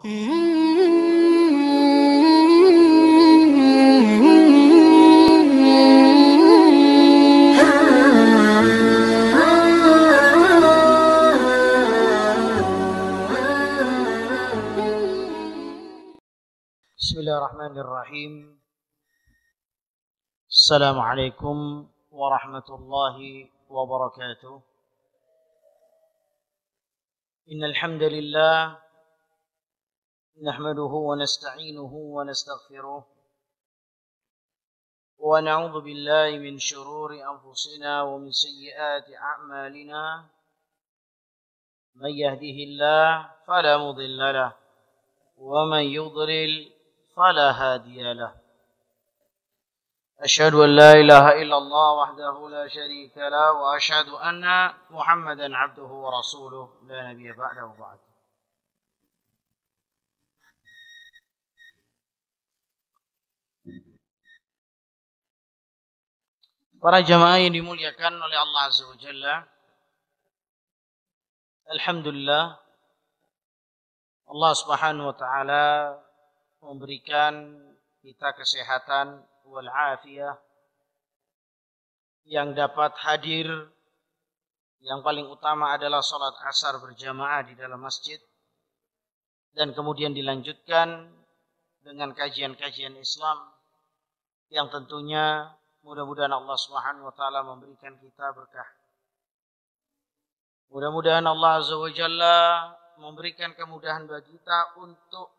Bismillahirrahmanirrahim. Assalamualaikum warahmatullahi wabarakatuh. Innal hamdalillah nahmaduhu wa nasta'inuhu wa nastaghfiruh wa na'udzu billahi min shururi anfusina wa min sayyiati a'malina. Man yahdihillahu fala mudilla lahu wa man yudlil فلا هادي له أشهد أن لا إله إلا الله وحده لا شريك له وأشهد أن محمدا عبده ورسوله لا نبي بعده بعد. Para jamaah yang dimuliakan oleh Allah Azza wa Jalla, alhamdulillah Allah Subhanahu wa taala memberikan kita kesehatan wal afiyah yang dapat hadir. Yang paling utama adalah salat asar berjamaah di dalam masjid, dan kemudian dilanjutkan dengan kajian-kajian Islam yang tentunya mudah-mudahan Allah Subhanahu wa taala memberikan kita berkah. Mudah-mudahan Allah Azza wa Jalla memberikan kemudahan bagi kita untuk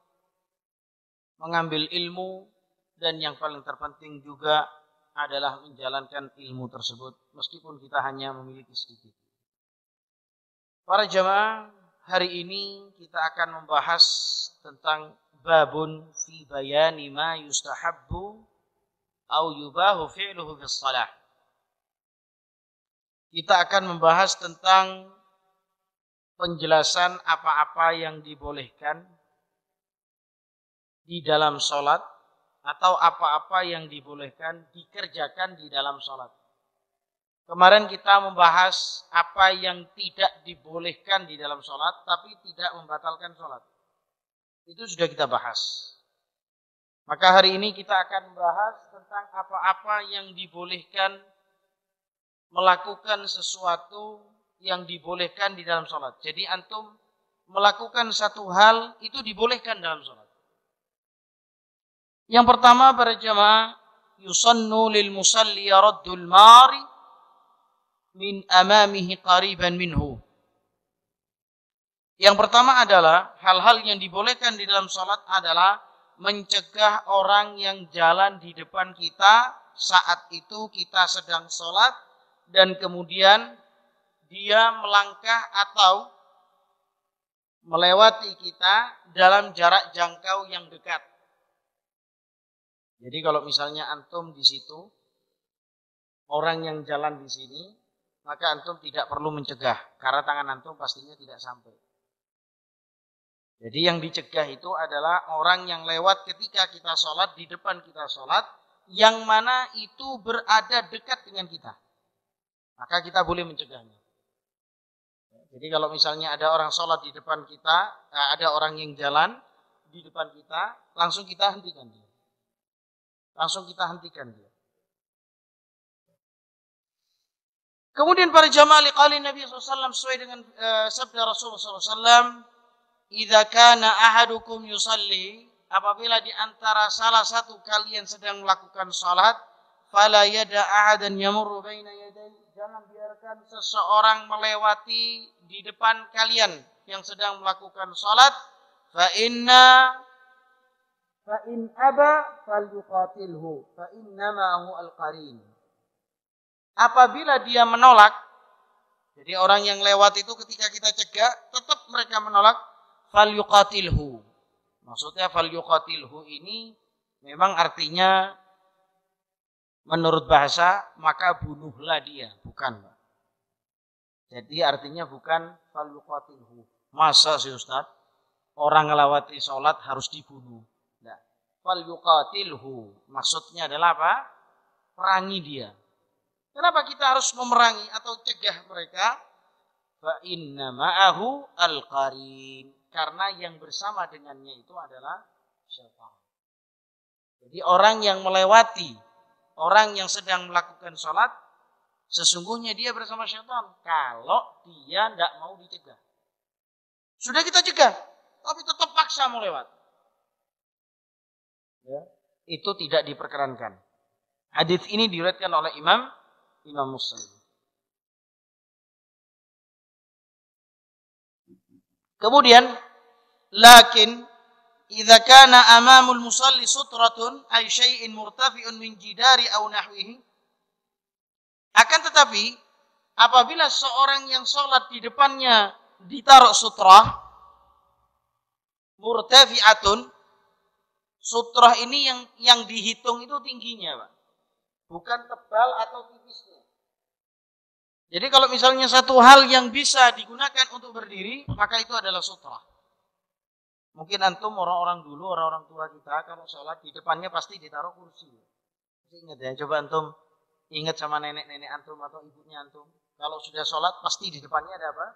mengambil ilmu, dan yang paling terpenting juga adalah menjalankan ilmu tersebut meskipun kita hanya memiliki sedikit. Para jamaah, hari ini kita akan membahas tentang babun fi bayani ma yustahabbu au yubahu fi'luhu fis shalah. Kita akan membahas tentang penjelasan apa-apa yang dibolehkan di dalam sholat, atau apa-apa yang dibolehkan dikerjakan di dalam sholat. Kemarin kita membahas apa yang tidak dibolehkan di dalam sholat, tapi tidak membatalkan sholat. Itu sudah kita bahas. Maka hari ini kita akan membahas tentang apa-apa yang dibolehkan, melakukan sesuatu yang dibolehkan di dalam sholat. Jadi antum melakukan satu hal itu dibolehkan dalam sholat. Yang pertama, para jamaah, yusannu lil musalli raddul mari min amamihi qariban minhu. Yang pertama adalah hal-hal yang dibolehkan di dalam salat adalah mencegah orang yang jalan di depan kita saat itu kita sedang salat, dan kemudian dia melangkah atau melewati kita dalam jarak jangkau yang dekat. Jadi kalau misalnya antum di situ, orang yang jalan di sini, maka antum tidak perlu mencegah, karena tangan antum pastinya tidak sampai. Jadi yang dicegah itu adalah orang yang lewat ketika kita sholat, di depan kita sholat, yang mana itu berada dekat dengan kita. Maka kita boleh mencegahnya. Jadi kalau misalnya ada orang sholat di depan kita, ada orang yang jalan di depan kita, langsung kita hentikan dia. Kemudian para jamaah liqali Nabi SAW sesuai dengan sabda Rasulullah SAW, idza kana ahadukum yusalli, apabila di antara salah satu kalian sedang melakukan salat, fala yada ahadan yamurru baina yaday, jangan biarkan seseorang melewati di depan kalian yang sedang melakukan salat, fa in aba falyuqatilhu fa innama hu al-qarin. Apabila dia menolak, jadi orang yang lewat itu ketika kita cegah tetap mereka menolak, falyuqatilhu. Maksudnya falyuqatilhu ini memang artinya menurut bahasa maka bunuhlah dia, bukan. Jadi artinya bukan falyuqatilhu. Masa sih Ustaz orang ngelawati sholat harus dibunuh? Falyuqatilhu maksudnya adalah apa? Perangi dia. Kenapa kita harus memerangi atau cegah mereka? Fa inna ma'ahu al-qarin. karena yang bersama dengannya itu adalah syaitan. Jadi orang yang melewati, orang yang sedang melakukan sholat, sesungguhnya dia bersama syaitan. Kalau dia tidak mau dicegah. Sudah kita cegah, tapi tetap paksa mau lewat. Ya, itu tidak diperkenankan. Hadis ini diriwayatkan oleh Imam Muslim. Kemudian, lakin idza kana amamul musalli sutratun ay syai'in murtafi'un min jidari aw nahwihi. Akan tetapi, apabila seorang yang sholat di depannya ditaruh sutrah, murtafi'atun, sutrah ini yang dihitung itu tingginya, Pak. Bukan tebal atau tipisnya. Jadi kalau misalnya satu hal yang bisa digunakan untuk berdiri, maka itu adalah sutrah. Mungkin antum orang-orang dulu, orang-orang tua kita, kalau sholat di depannya pasti ditaruh kursi. Ingat ya, coba antum ingat sama nenek-nenek antum atau ibunya antum. Kalau sudah sholat pasti di depannya ada apa?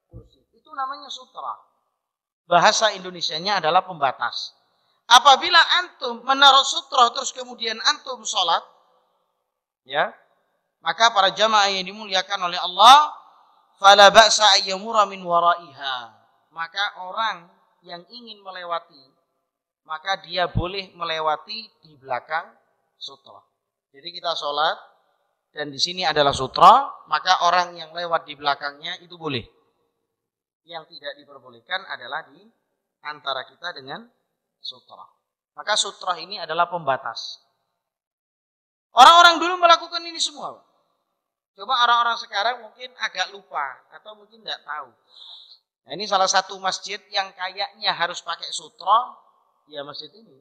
Kursi. Itu namanya sutrah. Bahasa Indonesianya adalah pembatas. Apabila antum menaruh sutrah terus kemudian antum sholat, ya, maka para jamaah yang dimuliakan oleh Allah, fala ba'sa ayyamura min waraiha. Maka orang yang ingin melewati, maka dia boleh melewati di belakang sutra. Jadi kita sholat dan di sini adalah sutra, maka orang yang lewat di belakangnya itu boleh. Yang tidak diperbolehkan adalah di antara kita dengan sutra. Maka sutra ini adalah pembatas. Orang-orang dulu melakukan ini semua. Coba orang-orang sekarang mungkin agak lupa atau mungkin tidak tahu. Nah, ini salah satu masjid yang kayaknya harus pakai sutra, ya masjid ini.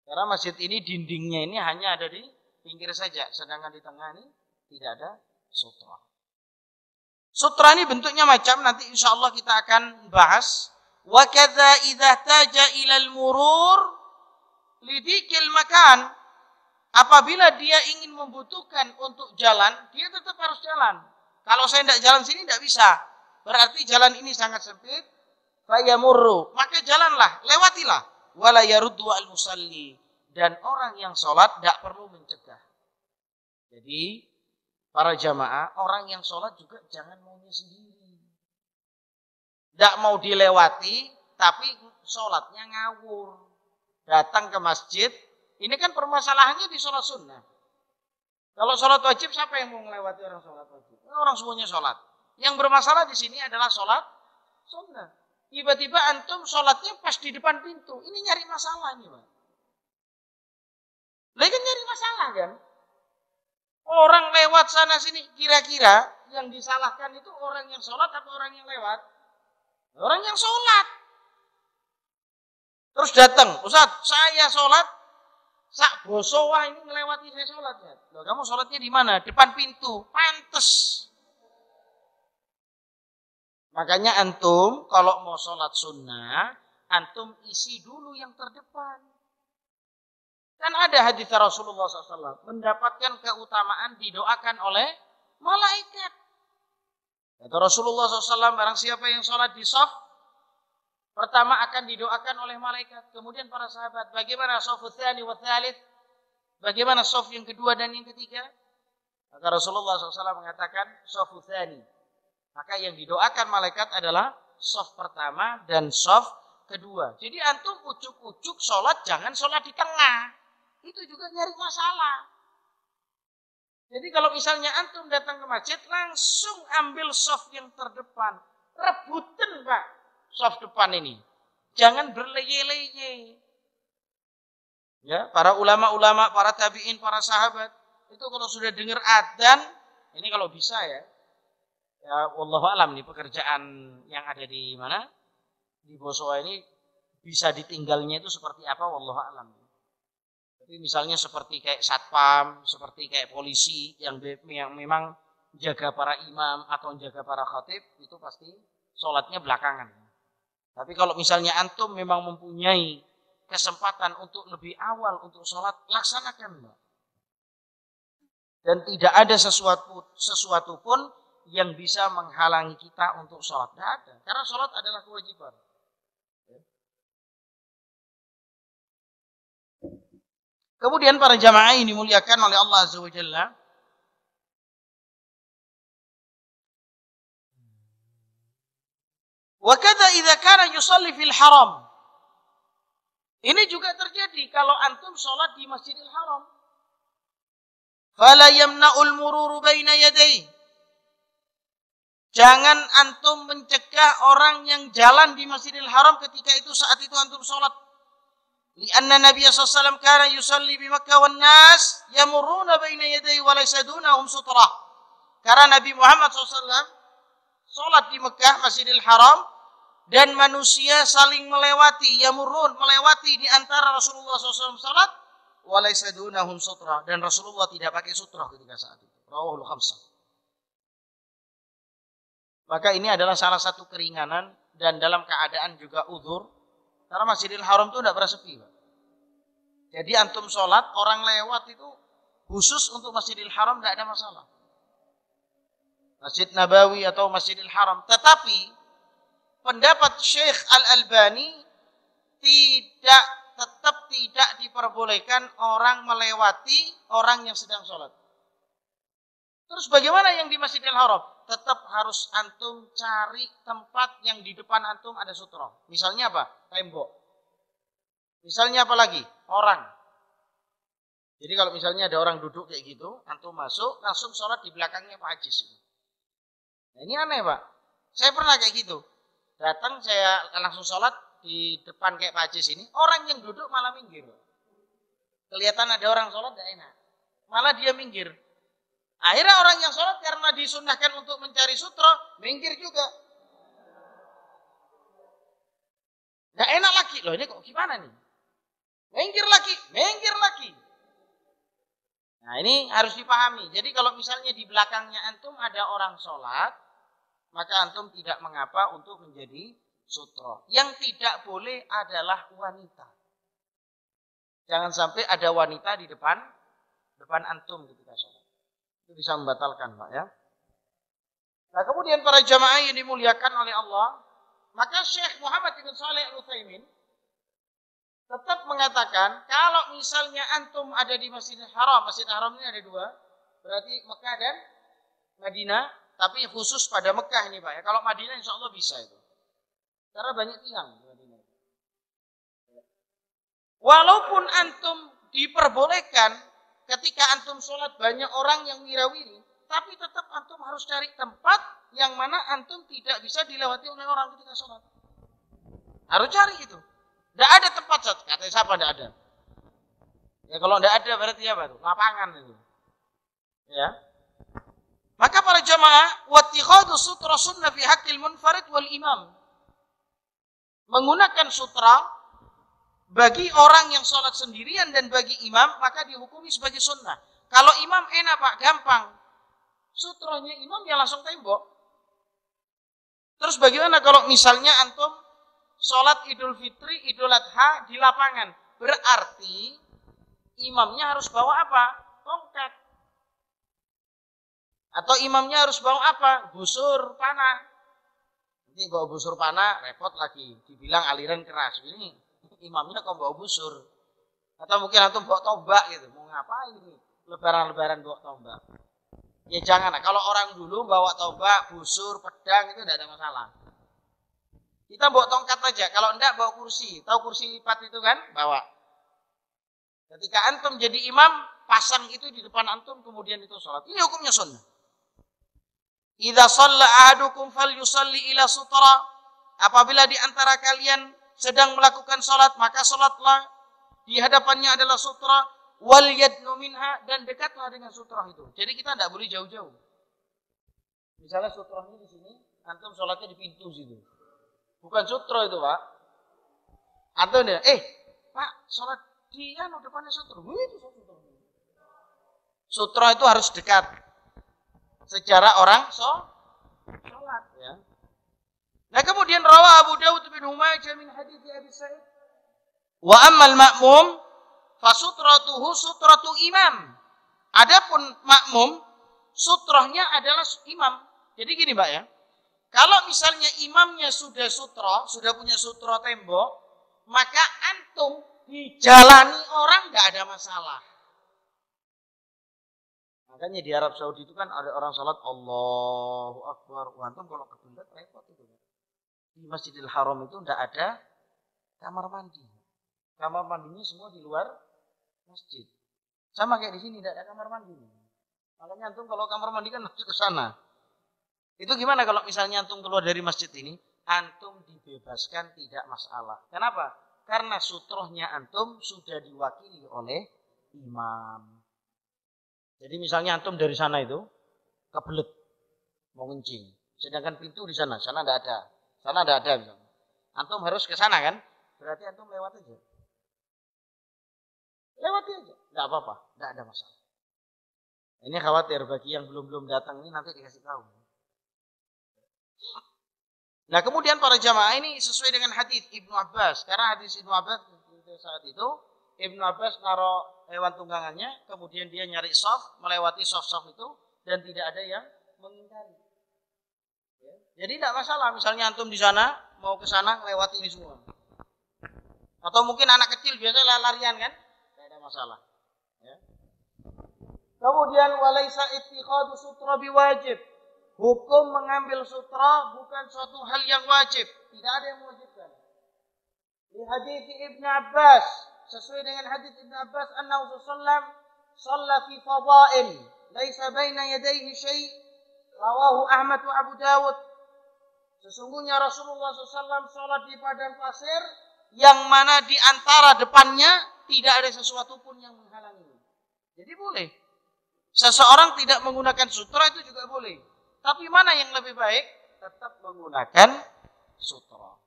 Karena masjid ini dindingnya ini hanya ada di pinggir saja, sedangkan di tengah ini tidak ada sutra. Sutra ini bentuknya macam, nanti insya Allah kita akan bahas. Wa kadza idza taja ilal murur lidikil makan. Apabila dia ingin membutuhkan untuk jalan, dia tetap harus jalan. Kalau saya tidak jalan sini tidak bisa. Berarti jalan ini sangat sempit. Fayamurru, maka jalanlah, lewatilah. Wala yaruddu al musalli, dan orang yang sholat tidak perlu mencegah. Jadi para jamaah, orang yang sholat juga jangan maunya sendiri. Tidak mau dilewati, tapi sholatnya ngawur. Datang ke masjid. Ini kan permasalahannya di sholat sunnah. Kalau sholat wajib, siapa yang mau melewati orang sholat wajib? Orang semuanya sholat. Yang bermasalah di sini adalah sholat sunnah. Tiba-tiba antum sholatnya pas di depan pintu. Ini nyari masalah nih, Pak. Lagi kan nyari masalah kan? Orang lewat sana sini, kira-kira yang disalahkan itu orang yang sholat atau orang yang lewat? Orang yang sholat. Terus datang, Ustaz, saya sholat. Sak boso, wah ini melewati saya sholatnya. Loh, kamu sholatnya di mana? Depan pintu. Pantes. Makanya antum kalau mau sholat sunnah, antum isi dulu yang terdepan. Kan ada hadis Rasulullah SAW mendapatkan keutamaan didoakan oleh malaikat. Kata Rasulullah SAW, barang siapa yang sholat di shaf, pertama akan didoakan oleh malaikat. Kemudian para sahabat, bagaimana shaful tsani wa tsalits? Bagaimana shaf yang kedua dan yang ketiga? Maka Rasulullah SAW mengatakan shaful tsani. Maka yang didoakan malaikat adalah shaf pertama dan shaf kedua. Jadi antum ucuk-ucuk sholat, jangan sholat di tengah. Itu juga nyari masalah. Jadi kalau misalnya antum datang ke masjid, langsung ambil shaf yang terdepan. Rebutan, Pak, shaf depan ini. Jangan berleye-leye. Ya, para ulama-ulama, para tabi'in, para sahabat, itu kalau sudah dengar adzan, ini kalau bisa ya. Ya, wallahu alam nih pekerjaan yang ada di mana? Di Bosowa ini bisa ditinggalnya itu seperti apa, wallahu alam. Tapi misalnya seperti kayak satpam, seperti kayak polisi yang memang jaga para imam atau jaga para khatib, itu pasti sholatnya belakangan. Tapi kalau misalnya antum memang mempunyai kesempatan untuk lebih awal untuk sholat, laksanakan, Mbak. Dan tidak ada sesuatu pun yang bisa menghalangi kita untuk sholat. Tidak ada. Karena sholat adalah kewajiban. Kemudian para jamaah ini dimuliakan oleh Allah Azza wa Jalla. Wa kadza idza kana yusalli fil haram. Ini juga terjadi kalau antum sholat di Masjidil Haram. Fala yamna'ul mururu baina yadayhi. Jangan antum mencegah orang yang jalan di Masjidil Haram ketika itu saat itu antum sholat. Lianna Nabi SAW kana yusalli bi Makkah wan nas yamurruna baina yadayhi wa laysa dunahum sutrah. Karena Nabi Muhammad SAW sholat di Mekah Masjidil Haram dan manusia saling melewati, yamurrun, melewati di antara Rasulullah SAW sholat, wa laysa dunahum sutrah, dan Rasulullah tidak pakai sutrah ketika saat itu. Rawahul khamsah. Maka ini adalah salah satu keringanan dan dalam keadaan juga uzur. Karena Masjidil Haram itu tidak pernah sepi, Pak. Jadi antum sholat, orang lewat itu khusus untuk Masjidil Haram tidak ada masalah. Masjid Nabawi atau Masjidil Haram. Tetapi pendapat Syekh Al-Albani tetap tidak diperbolehkan orang melewati orang yang sedang sholat. Terus bagaimana yang di Masjidil Haram? Tetap harus antum cari tempat yang di depan antum ada sutra. Misalnya apa? Tembok. Misalnya apa lagi? Orang. Jadi kalau misalnya ada orang duduk kayak gitu, antum masuk, langsung sholat di belakangnya Pak Haji. Nah, ini aneh, Pak. Saya pernah kayak gitu. Datang saya langsung sholat di depan kayak Pak Haji sini, orang yang duduk malah minggir. Kelihatan ada orang sholat tidak enak. Malah dia minggir. Akhirnya orang yang sholat karena disunnahkan untuk mencari sutra, minggir juga. Tidak enak lagi. Loh ini kok gimana nih? Minggir lagi. Nah ini harus dipahami. Jadi kalau misalnya di belakangnya antum ada orang sholat, maka antum tidak mengapa untuk menjadi sutra. Yang tidak boleh adalah wanita. Jangan sampai ada wanita di depan antum ketika sholat. Itu bisa membatalkan, Pak, ya. Nah, kemudian para jamaah yang dimuliakan oleh Allah, maka Syekh Muhammad bin Shalih Al-Utsaimin tetap mengatakan kalau misalnya antum ada di Masjidil Haram, Masjidil Haram ini ada dua, berarti Mekah dan Madinah, tapi khusus pada Mekah ini, Pak, ya. Kalau Madinah insya Allah bisa itu. Karena banyak tiang di Madinah. Walaupun antum diperbolehkan ketika antum sholat banyak orang yang wirawiri, tapi tetap antum harus cari tempat yang mana antum tidak bisa dilewati oleh orang ketika sholat. Harus cari itu. Tidak ada tempat, kata siapa tidak ada. Ya kalau tidak ada berarti apa tuh? Lapangan itu. Ya. Maka para jamaah, wattikhadhu sutra sunnah fi haqqil munfarid wal imam. Menggunakan sutra bagi orang yang sholat sendirian dan bagi imam, maka dihukumi sebagai sunnah. Kalau imam enak, Pak, gampang. Sutranya imam ya langsung tembok. Terus bagaimana kalau misalnya antum sholat Idul Fitri, Idul Adha di lapangan? Berarti imamnya harus bawa apa? Tongkat. Atau imamnya harus bawa apa? Busur panah. Nanti bawa busur panah, repot lagi. Dibilang aliran keras. Ini imamnya kok bawa busur. Atau mungkin antum bawa tombak gitu. Mau ngapain ini? Lebaran-lebaran bawa tombak. Ya jangan. Kalau orang dulu bawa tombak, busur, pedang itu tidak ada masalah. Kita bawa tongkat aja. Kalau enggak bawa kursi. Tahu kursi lipat itu kan? Bawa. Ketika antum jadi imam, pasang itu di depan antum, kemudian itu sholat. Ini hukumnya sunnah. Idza shalla ahadukum falyusalli ila sutra. Apabila di antara kalian sedang melakukan sholat, maka sholatlah di hadapannya adalah sutra, wal yadnu minha, dan dekatlah dengan sutra itu. Jadi kita tidak boleh jauh-jauh. Misalnya sutranya di sini, antum sholatnya di pintu situ. Bukan sutra itu, Pak. Antum ya, Pak, sholat di depannya sutra. Itu sutra. Sutra itu harus dekat. Secara orang sholat, ya. Nah kemudian rawah Abu Dawud bin Humayjah min hadits Abi Sa'id. Wa ammal ma'mum fasutratuhu sutratu imam. Adapun makmum, sutrahnya adalah imam. Jadi gini, Pak, ya. Kalau misalnya imamnya sudah sutra, sudah punya sutra tembok, maka antum dijalani orang nggak ada masalah. Makanya di Arab Saudi itu kan ada orang salat Allahu Akbar. Antum kalau kebelet repot itu. Di Masjidil Haram itu nggak ada kamar mandi. Kamar mandinya semua di luar masjid. Sama kayak di sini nggak ada kamar mandi. Makanya antum kalau kamar mandi kan harus ke sana. Itu gimana kalau misalnya antum keluar dari masjid ini, antum dibebaskan tidak masalah. Kenapa? Karena sutrohnya antum sudah diwakili oleh imam. Jadi misalnya antum dari sana itu kebelet mau kencing, sedangkan pintu di sana tidak ada, sana tidak ada misalnya. Antum harus ke sana kan? Berarti antum lewat aja, tidak apa-apa, tidak ada masalah. Ini khawatir bagi yang belum datang ini nanti dikasih tahu. Nah kemudian para jamaah ini sesuai dengan hadis Ibnu Abbas, karena hadis Ibnu Abbas saat itu Ibnu Abbas naruh hewan tunggangannya, kemudian dia nyari soft, melewati soft itu, dan tidak ada yang mengingkari. Ya. Jadi tidak masalah, misalnya antum di sana, mau ke sana, melewati ini semua. Atau mungkin anak kecil biasa larian kan, tidak ada masalah. Ya. Kemudian, walaisa ittikhadu sutra biwajib. Hukum mengambil sutra bukan suatu hal yang wajib. Tidak ada yang mewajibkan. Di hadis Ibnu Abbas, sesuai dengan hadis Ibnu Abbas, annahu sallallahu shalla fi fada'in laisa baina yadayhi syai', rawahu Ahmad wa Abu Dawud. Sesungguhnya Rasulullah SAW salat di padang pasir yang mana di antara depannya tidak ada sesuatu pun yang menghalangi. Jadi boleh. Seseorang tidak menggunakan sutra itu juga boleh. Tapi mana yang lebih baik? Tetap menggunakan sutra.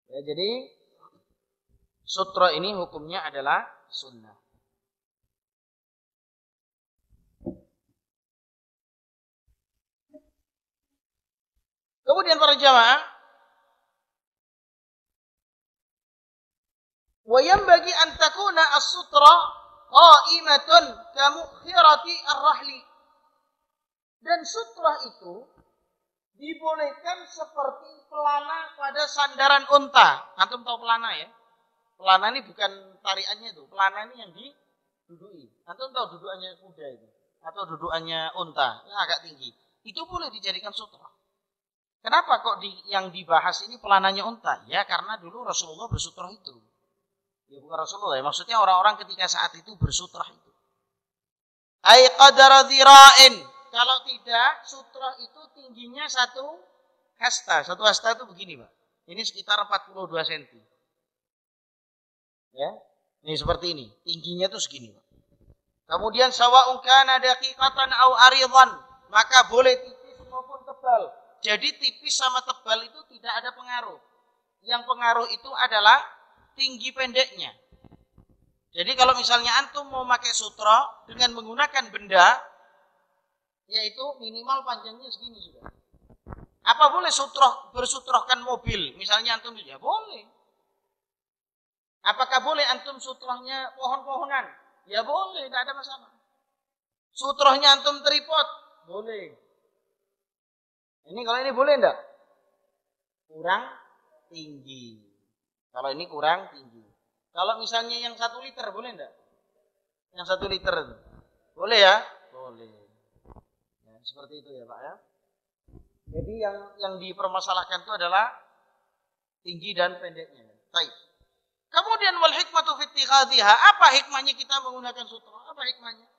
Ya, jadi sutra ini hukumnya adalah sunnah. Kemudian para jamaah, wa yanbaghi an takuna as-sutra qa'imatun kamukhirati ar-rahli. Dan sutra itu dibolehkan seperti pelana pada sandaran unta. Antum tahu pelana ya? Pelana ini bukan tariannya itu. Pelana ini yang diduduki. Antum tahu dudukannya kuda itu? Atau dudukannya unta. Yang agak tinggi. Itu boleh dijadikan sutra. Kenapa kok yang dibahas ini pelananya unta? Ya karena dulu Rasulullah bersutra itu. Ya bukan Rasulullah ya. Maksudnya orang-orang ketika saat itu bersutra itu. Ay qadara dhira'in. Kalau tidak, sutra itu tingginya satu hasta. Satu hasta itu begini, Pak. Ini sekitar 42 cm. Ya, ini seperti ini. Tingginya itu segini, Pak. Kemudian sawa'un kana daqiqatan au aridan, maka boleh tipis maupun tebal. Jadi tipis sama tebal itu tidak ada pengaruh. Yang pengaruh itu adalah tinggi pendeknya. Jadi kalau misalnya antum mau pakai sutra dengan menggunakan benda, yaitu minimal panjangnya segini sudah. Apa boleh bersutrohkan mobil? Misalnya antum ya boleh. Apakah boleh antum sutrohnya pohon-pohonan? Ya boleh, tidak ada masalah. Sutrohnya antum tripod? Boleh. Ini kalau ini boleh enggak? Kurang tinggi. Kalau ini kurang tinggi. Kalau misalnya yang 1 liter boleh enggak? Yang 1 liter itu. Boleh ya? Boleh. Seperti itu ya Pak ya. Jadi yang dipermasalahkan itu adalah tinggi dan pendeknya. Baik. Kemudian wal hikmatu fi ittikhadhiha. Apa hikmahnya kita menggunakan sutra? Apa hikmahnya?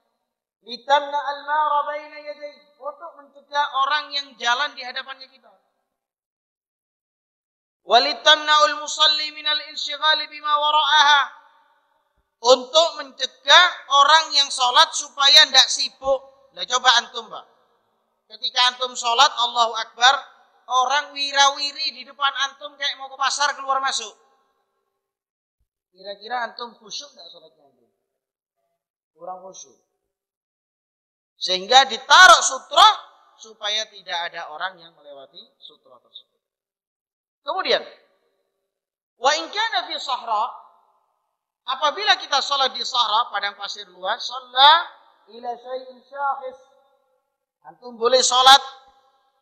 Litanna al-mara baina yadayhi. Untuk mencegah orang yang jalan di hadapannya kita. Walitamna'ul musalli minal insyighali bima wara'aha. Untuk mencegah orang yang sholat supaya tidak sibuk. Nah coba antum Pak. Ketika antum sholat, Allahu Akbar, orang wirawiri di depan antum kayak mau ke pasar keluar masuk. Kira-kira antum khusyuk nggak sholatnya antum? Kurang khusyuk. Sehingga ditaruh sutra supaya tidak ada orang yang melewati sutra tersebut. Kemudian, wa in kana fi sahra, apabila kita sholat di sahra, padang pasir luas, shalla ila syai'in syakhis. Antum boleh sholat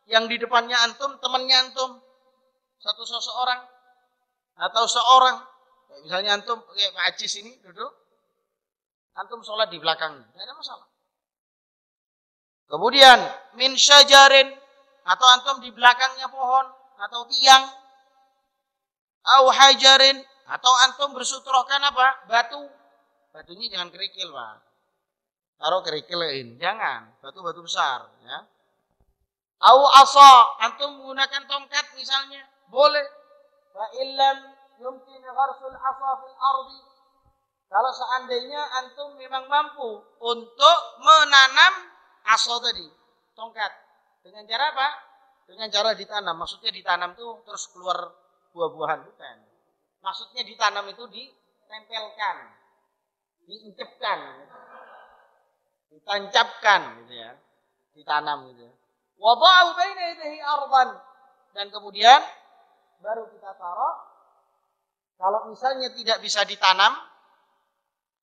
yang di depannya antum, temannya antum, seseorang atau seorang, Misalnya antum kayak Pak Ajis ini duduk, antum sholat di belakangnya, tidak ada masalah. Kemudian min syajarin, atau antum di belakangnya pohon atau tiang, au hajarin, atau antum bersutrohkan apa? Batu. Batunya jangan kerikil, Pak. Taruh kerikilin, jangan. Batu-batu besar, ya. Au asa, antum menggunakan tongkat misalnya, boleh. Fa illam yumkin gharsul asa fil ardi. Kalau seandainya antum memang mampu untuk menanam asa tadi, tongkat. Dengan cara apa? Dengan cara ditanam. Maksudnya ditanam tuh terus keluar buah-buahan, bukan. Maksudnya ditanam itu ditempelkan, diincepkan, ditancapkan gitu ya. Ditanam gitu ya. Wada'u baina yadayhi ardan, dan kemudian baru kita taruh. Kalau misalnya tidak bisa ditanam,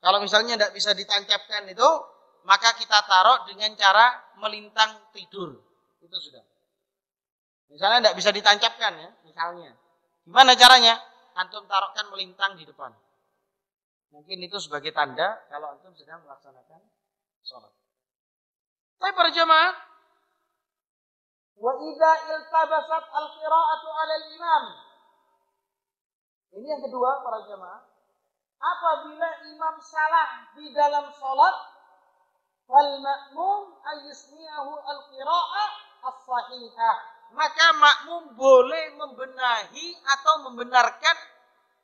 kalau misalnya tidak bisa ditancapkan itu, maka kita taruh dengan cara melintang tidur. Itu sudah. Misalnya tidak bisa ditancapkan ya, misalnya. Gimana caranya? Antum taruhkan melintang di depan. Mungkin itu sebagai tanda kalau antum sedang melaksanakan sholat. Tapi para jamaah, wa idza iltabasat al-qira'atu 'ala al-imam. Ini yang kedua para jamaah. Apabila imam salah di dalam salat, fal ma'mum ayyusmi'ahu al-qira'ah as-sahihah. Maka makmum boleh membenahi atau membenarkan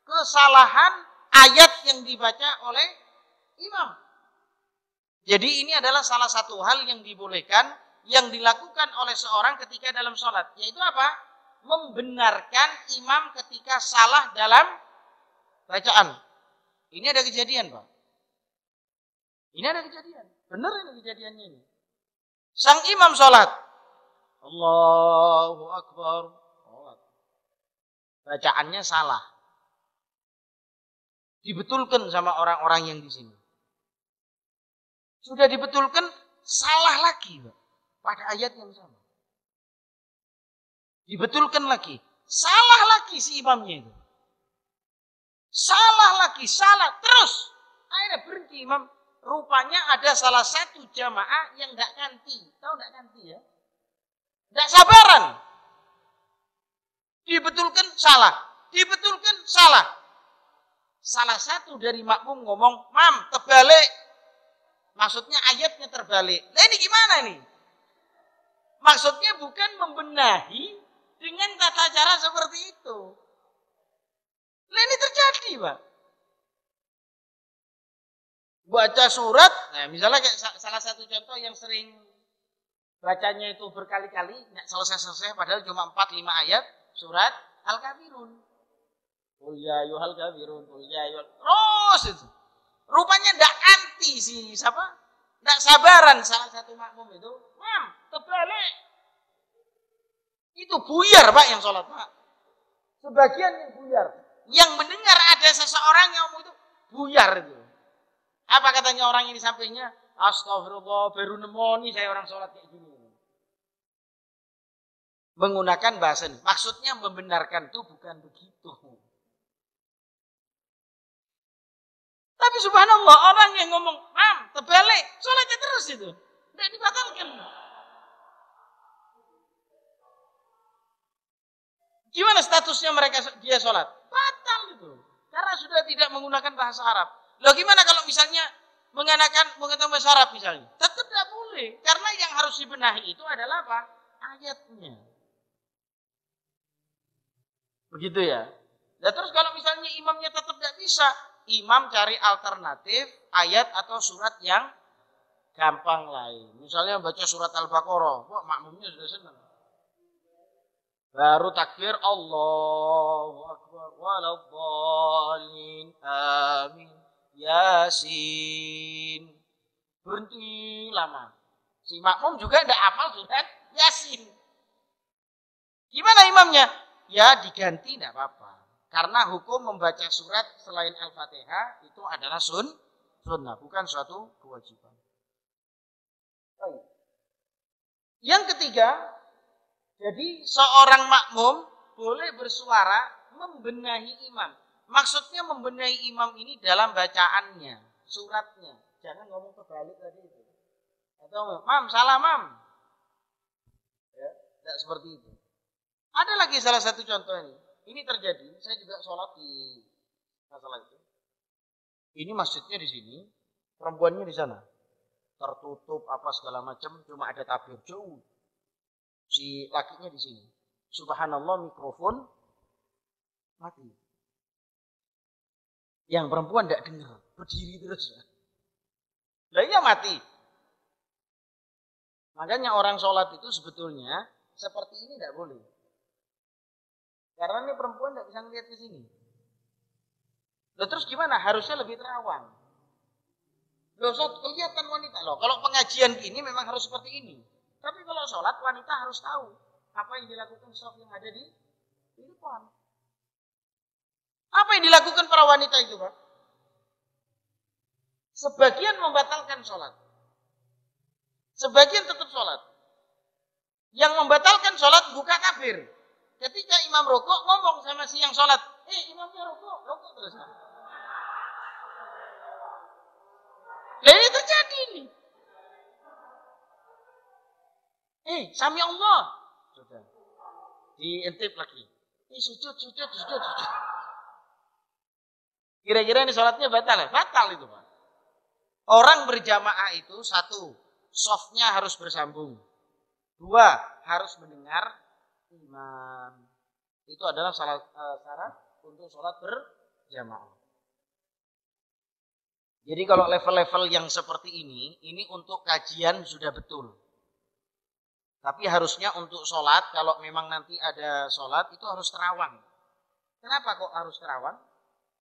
kesalahan ayat yang dibaca oleh imam. Jadi ini adalah salah satu hal yang dibolehkan, yang dilakukan oleh seorang ketika dalam sholat. Yaitu apa? Membenarkan imam ketika salah dalam bacaan. Ini ada kejadian, Pak. Ini ada kejadian. Benar ini kejadiannya ini. Sang imam sholat. Allahu Akbar. Bacaannya salah. Dibetulkan sama orang-orang yang di sini. Sudah dibetulkan, salah lagi, Pak. Pada ayat yang sama. Dibetulkan lagi. Salah lagi si imamnya itu. Salah lagi, salah. Terus. Akhirnya berhenti imam. Rupanya ada salah satu jamaah yang tidak ganti. Tahu tidak ganti ya? Tidak sabaran. Dibetulkan salah. Dibetulkan salah. Salah satu dari makmum ngomong, "Mam, terbalik." Maksudnya ayatnya terbalik. Nah ini gimana nih? Maksudnya bukan membenahi dengan tata cara seperti itu. Nah ini terjadi, Pak. Baca surat, nah misalnya kayak salah satu contoh yang sering bacanya itu berkali-kali, nggak selesai-selesai, padahal cuma 4-5 ayat, surat Al-Kafirun. Qul ya ayyuhal kafirun, qul ya ayyuhal. Terus itu. Rupanya ndak anti si siapa? Ndak sabaran salah satu makmum itu. Mam, terbalik. Itu buyar, Pak, yang sholat, Pak. Sebagian yang buyar. Yang mendengar ada seseorang yang ngomong itu buyar itu. Apa katanya orang ini sampingnya? Astagfirullah, baru nemoni saya orang sholat kayak gini. Menggunakan bahasa ini. Maksudnya membenarkan itu bukan begitu. Tapi subhanallah, orang yang ngomong, "Mam, terbalik," sholatnya terus itu. Tidak dibatalkan. Gimana statusnya mereka dia sholat? Batal itu. Karena sudah tidak menggunakan bahasa Arab. Loh gimana kalau misalnya menggunakan bahasa Arab misalnya? Tetap tidak boleh. Karena yang harus dibenahi itu adalah apa? Ayatnya. Begitu ya. Nah terus kalau misalnya imamnya tetap tidak bisa, imam cari alternatif ayat atau surat yang gampang lain. Misalnya baca surat Al-Baqarah, kok makmumnya sudah senang. Baru takbir Allahu Akbar waladhdallin amin Yasin. Berhenti lama. Si makmum juga tidak hafal surat Yasin. Gimana imamnya? Ya diganti tidak apa-apa. Karena hukum membaca surat selain Al-Fatihah itu adalah sunnah, bukan suatu kewajiban. Yang ketiga, jadi seorang makmum boleh bersuara membenahi imam. Maksudnya membenahi imam ini dalam bacaannya, suratnya. Jangan ngomong kebalik tadi itu. Atau, mam, salah mam. Ya, tidak seperti itu. Ada lagi salah satu contoh ini. Ini terjadi, saya juga sholat di masalah itu. Ini masjidnya di sini, perempuannya di sana. Tertutup apa segala macam, cuma ada tabir jauh. Si lakinya di sini. Subhanallah, mikrofon mati. Yang perempuan tidak dengar, berdiri terus. Lah iya mati. Makanya orang sholat itu sebetulnya seperti ini tidak boleh. Karena ini perempuan tidak bisa ngelihat ke sini. Loh, terus gimana? Harusnya lebih terawang. Loh, kelihatan wanita. Loh, kalau pengajian gini memang harus seperti ini. Tapi kalau sholat, wanita harus tahu apa yang dilakukan shaf yang ada di depan. Apa yang dilakukan para wanita itu, Pak? Sebagian membatalkan sholat. Sebagian tetap sholat. Yang membatalkan sholat buka takbir. Ketika imam rukuk ngomong sama si yang sholat, imamnya rukuk terus. Ini terjadi ini. Sami Allah. Sudah. Diintip lagi. Sujud. Kira-kira ini sholatnya batal ya? Batal itu, Pak. Orang berjamaah itu, satu, softnya harus bersambung. Dua, harus mendengar imam. Itu adalah syarat untuk sholat berjamaah. Jadi kalau level-level yang seperti ini untuk kajian sudah betul. Tapi harusnya untuk sholat, kalau memang nanti ada sholat, itu harus terawang. Kenapa kok harus terawang?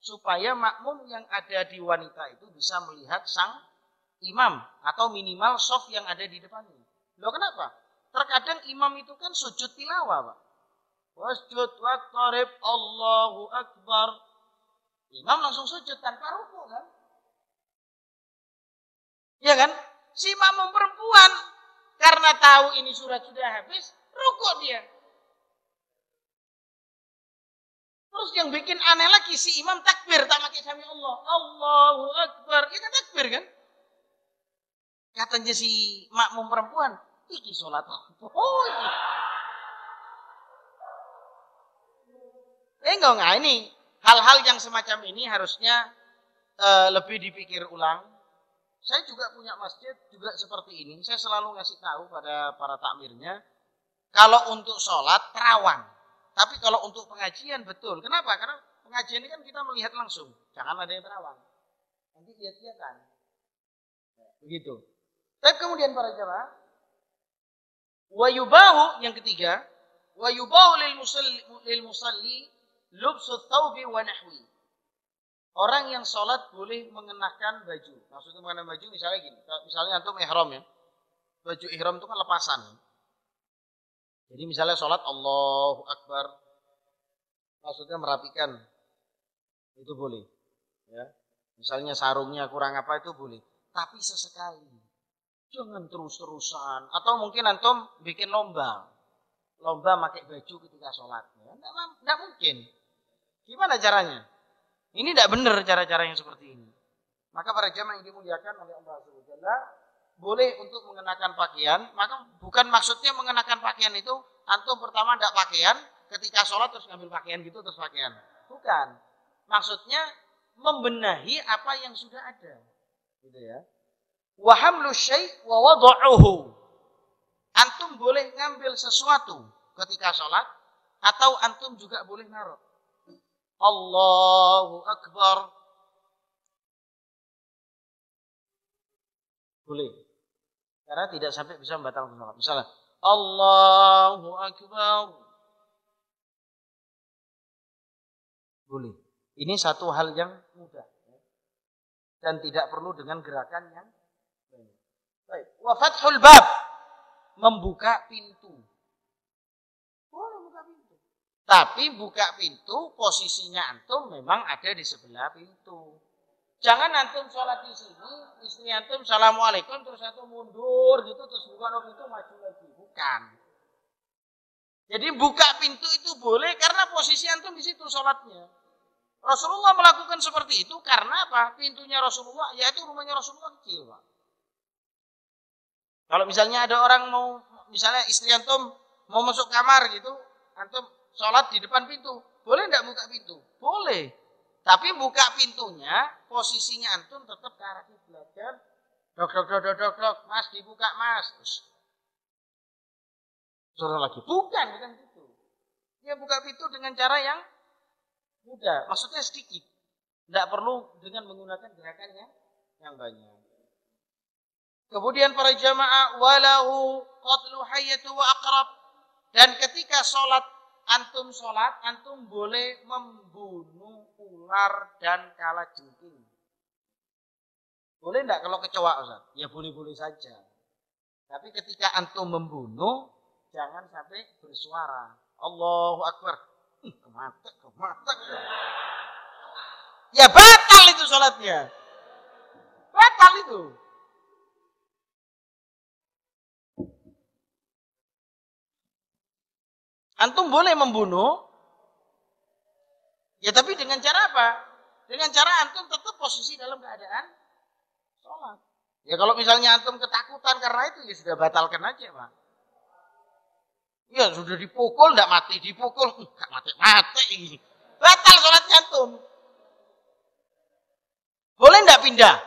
Supaya makmum yang ada di wanita itu bisa melihat sang imam. Atau minimal shaf yang ada di depannya. Loh kenapa? Terkadang imam itu kan sujud tilawah, Pak. Wasjud waqtarib Allahu Akbar. Imam langsung sujud tanpa rukuk kan? Ya kan? Si makmum perempuan karena tahu ini surat sudah habis, rukuk dia. Terus yang bikin aneh lagi si imam takbir tak pakai sami Allah. Allahu Akbar. Itu takbir kan? Katanya si makmum perempuan, iki sholat. Oh, enggak ini hal-hal yang semacam ini harusnya lebih dipikir ulang. Saya juga punya masjid juga seperti ini. Saya selalu ngasih tahu pada para takmirnya, kalau untuk sholat terawang. Tapi kalau untuk pengajian betul. Kenapa? Karena pengajian ini kan kita melihat langsung. Jangan ada yang terawang. Nanti lihat-lihatan. Begitu. Tapi kemudian para jamaah, wa yubahu yang ketiga, wa yubahu lil musalli lubsu thawbi wa nahwi. Orang yang sholat boleh mengenakan baju. Maksudnya mengenakan baju misalnya gini. Misalnya antum ihram ya. Baju ihram itu kan lepasan. Jadi misalnya sholat Allahu Akbar. Maksudnya merapikan. Itu boleh. Ya. Misalnya sarungnya kurang apa itu boleh. Tapi sesekali. Jangan terus-terusan. Atau mungkin antum bikin lomba. Lomba pakai baju ketika sholat. Tidak mungkin. Gimana caranya? Ini tidak benar cara-cara yang seperti ini. Maka para jamaah yang dimuliakan oleh Allah Subhanahu wa taala boleh untuk mengenakan pakaian. Maka bukan maksudnya mengenakan pakaian itu antum pertama tidak pakaian, ketika sholat terus ngambil pakaian gitu terus pakaian. Bukan. Maksudnya membenahi apa yang sudah ada. Gitu ya. Wa hamlu syai' wa wada'uhu. Antum boleh ngambil sesuatu ketika sholat atau antum juga boleh naruh. Allahu Akbar. Boleh. Karena tidak sampai bisa membatalkan sholat. Misalnya, Allahu Akbar. Boleh. Ini satu hal yang mudah. Dan tidak perlu dengan gerakan yang banyak. Baik. Wa fathul bab. Membuka pintu. Boleh buka pintu. Tapi buka pintu posisinya antum memang ada di sebelah pintu. Jangan antum sholat di sini, istri antum assalamualaikum terus antum mundur gitu terus buka pintu maju lagi. Bukan. Jadi buka pintu itu boleh karena posisi antum di situ sholatnya. Rasulullah melakukan seperti itu karena apa? Pintunya Rasulullah, yaitu rumahnya Rasulullah kecil, Pak. Kalau misalnya ada orang mau, misalnya istri antum mau masuk kamar gitu, antum sholat di depan pintu, boleh enggak buka pintu? Boleh. Tapi buka pintunya, posisinya antum tetap ke arah kiblat kan? Dok, mas dibuka mas. Terus suruh lagi, bukan gitu. Dia buka pintu dengan cara yang mudah, maksudnya sedikit. Tidak perlu dengan menggunakan gerakannya yang banyak. Kemudian para jamaah walahu qatlu hayyatu wa aqrab. Dan ketika antum boleh membunuh ular dan kalajengking. Boleh enggak kalau kecoa, Ustaz? Ya boleh-boleh saja. Tapi ketika antum membunuh, jangan sampai bersuara. Allahu Akbar. Kematek. Ya batal itu sholatnya. Batal itu. Antum boleh membunuh, ya tapi dengan cara apa? Dengan cara antum tetap posisi dalam keadaan sholat. Ya kalau misalnya antum ketakutan karena itu, ya sudah batalkan aja, Pak. Ya sudah dipukul, enggak mati, dipukul, enggak mati. Batal sholatnya antum. Boleh enggak pindah?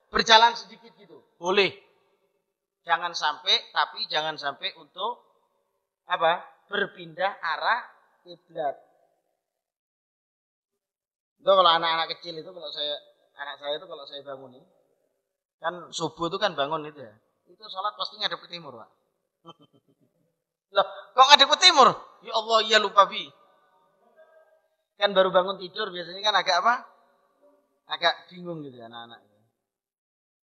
Berjalan sedikit gitu. Boleh. Jangan sampai untuk apa? Berpindah arah kiblat. Itu kalau anak-anak kecil itu, anak saya itu kalau saya bangunin, kan subuh itu kan bangun itu ya. Itu sholat pasti ngadep ke timur, Pak. Loh, kok ngadep ke timur? Ya Allah, ya lupa bi. Kan baru bangun tidur biasanya kan agak apa? Agak bingung gitu ya anak-anak.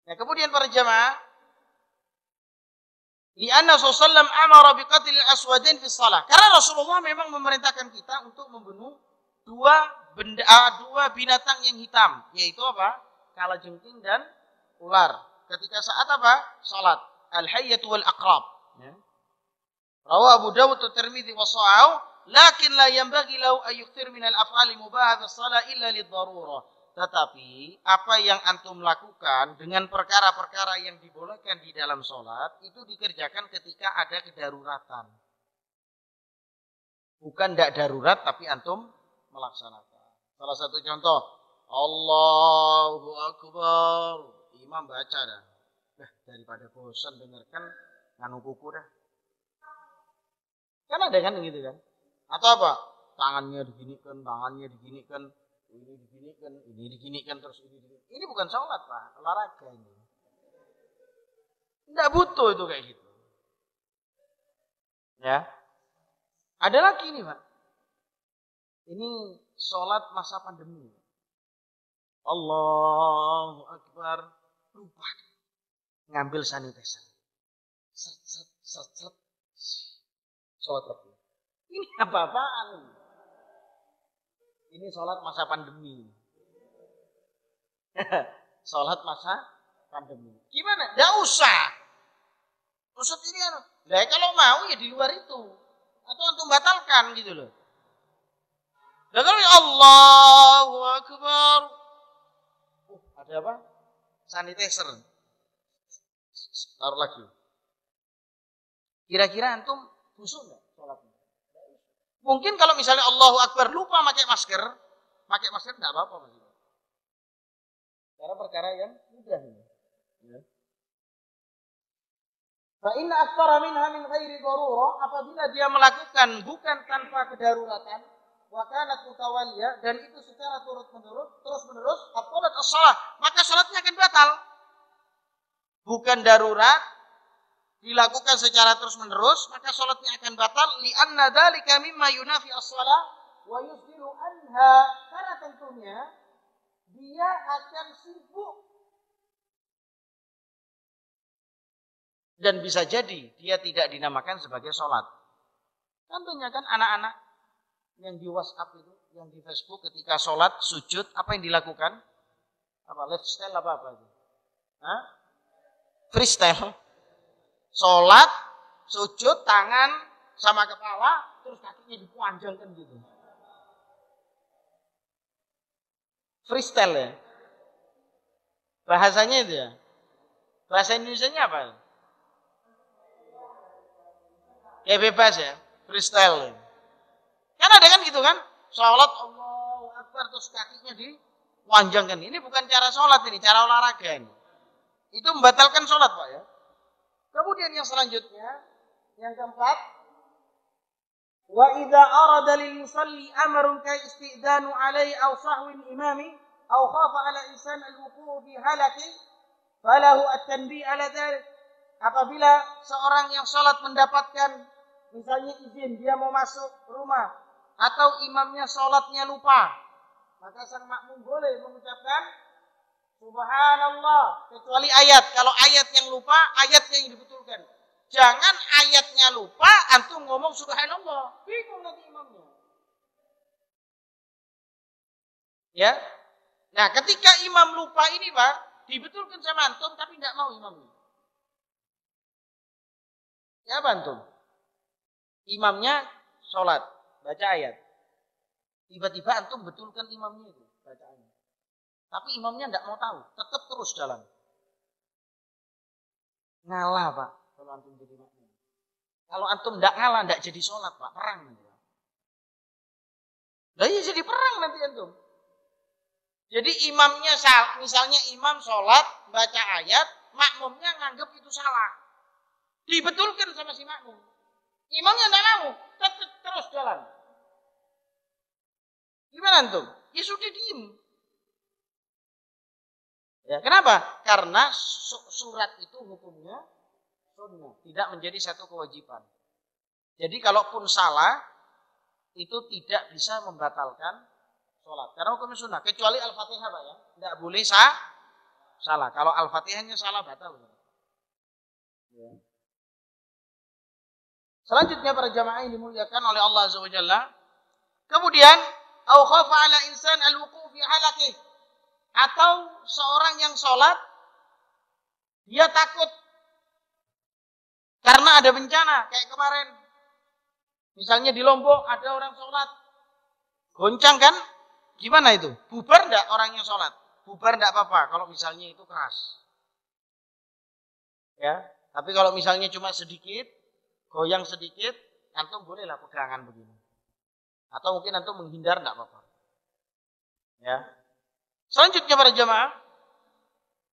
Nah, kemudian para jamaah, li'anna sallallahu amara biqatlil aswadain fi shalah. Karena Rasulullah memang memerintahkan kita untuk membunuh dua binatang yang hitam, yaitu apa? Kalajengking dan ular. Ketika saat apa? Salat. Al-hayyatu wal aqrab. Ya. Rawahu Abu Dawud wa Tirmidzi wa Sahih, lakin la yanbaghi lahu an yukthir min al-af'ali mubahat as-shalah illa lid-darurah. Tetapi apa yang antum lakukan dengan perkara-perkara yang dibolehkan di dalam sholat itu dikerjakan ketika ada kedaruratan. Bukan tidak darurat tapi antum melaksanakan. Salah satu contoh, Allahu Akbar, imam baca dah. Daripada bosan dengarkan nganu kuku dah. Kan ada kan gitu kan? Atau apa? Tangannya diginikan, ini diginikan terus ini. Ini bukan sholat, Pak, olahraga ini. Tidak butuh itu kayak gitu. Ya. Ada lagi nih, Pak. Ini sholat masa pandemi. Allahu Akbar. Lupa. Ngambil sanitizer. Set. Sholat lagi. Ini apa-apaan? Ini sholat masa pandemi. Sholat masa pandemi. Gimana? Nggak usah. Ustaz ini nah, kalau mau ya di luar itu. Atau untuk batalkan gitu loh. Dan kalau Allahu Akbar. Ada apa? Sanitizer. Taruh lagi. Kira-kira antum busuk nggak sholatnya? Mungkin kalau misalnya Allahu Akbar lupa pakai masker nggak apa-apa Mas. Karena perkara yang mudah ini. Ya. Fa inna aktsara minha min ghairi darurah, apabila dia melakukan bukan tanpa kedaruratan, wa kanat mutawaliyah, dan itu secara terus-menerus, abtalat as-shalah, maka salatnya akan batal. Bukan darurat, dilakukan secara terus-menerus, maka salatnya akan batal, li'anna dzalika mimma yunafi as-shalah wa yusdilu anha, karena tentunya dia akan sibuk. Dan bisa jadi dia tidak dinamakan sebagai sholat. Tentunya kan anak-anak yang di WhatsApp itu, yang di Facebook ketika sholat, sujud, apa yang dilakukan? Apa? Lifestyle apa itu? Hah? Freestyle. Sholat, sujud, tangan sama kepala, terus kakinya dipanjangkan gitu. Freestyle ya. Bahasanya itu ya. Bahasa Indonesianya apa? Kayak bebas ya. Freestyle. Kan ada kan gitu kan? Sholat Allahu Akbar terus kakinya diwanjangkan. Ini bukan cara sholat ini, cara olahraga ini. Itu membatalkan sholat Pak ya. Kemudian yang selanjutnya, yang keempat, wa idza arada lil musalli amrun ka istidanu alaihi aw sahwin imami aw khafa ala insan al-wuqu' fi halaki falahu at-tanbih ala dzalik. Apabila seorang yang sholat mendapatkan misalnya izin dia mau masuk rumah atau imamnya sholatnya lupa, maka sang makmum boleh mengucapkan Subhanallah, kecuali ayat. Kalau ayat yang lupa, ayatnya yang dibetulkan. Jangan ayatnya lupa, antum ngomong Subhanallah, bingung nanti imamnya. Ya, nah ketika imam lupa ini Pak, dibetulkan sama antum, tapi tidak mau imamnya. Ya apa antum? Imamnya sholat, baca ayat. Tiba-tiba antum betulkan imamnya itu, bacaannya. Tapi imamnya tidak mau tahu, tetap terus jalan. Ngalah Pak, kalau antum jadi makmum. Kalau antum tidak ngalah, tidak jadi sholat Pak, perang. Nah iya jadi perang nanti antum. Jadi imamnya salah, misalnya imam sholat, baca ayat, makmumnya nganggap itu salah. Dibetulkan sama si makmum. Imamnya tidak mau, tetap terus jalan. Gimana antum? Ya sudah diem. Ya, kenapa? Karena surat itu hukumnya sunnah, tidak menjadi satu kewajiban. Jadi kalaupun salah, itu tidak bisa membatalkan sholat. Karena hukumnya sunnah, kecuali Al-Fatihah Pak ya. Tidak boleh salah. Kalau Al-Fatihahnya salah, batal. Ya. Selanjutnya para jamaah yang dimuliakan oleh Allah Azza wa Jalla. Kemudian, au khafa ala insan al-wuqu' fi halaqih. Atau seorang yang sholat, dia takut karena ada bencana. Kayak kemarin, misalnya di Lombok ada orang sholat, goncang kan? Gimana itu? Bubar enggak orang yang sholat? Bubar enggak apa-apa kalau misalnya itu keras. Ya, tapi kalau misalnya cuma sedikit, goyang sedikit, antum bolehlah pegangan begini. Atau mungkin antum menghindar enggak apa-apa. Ya. Selanjutnya para jamaah,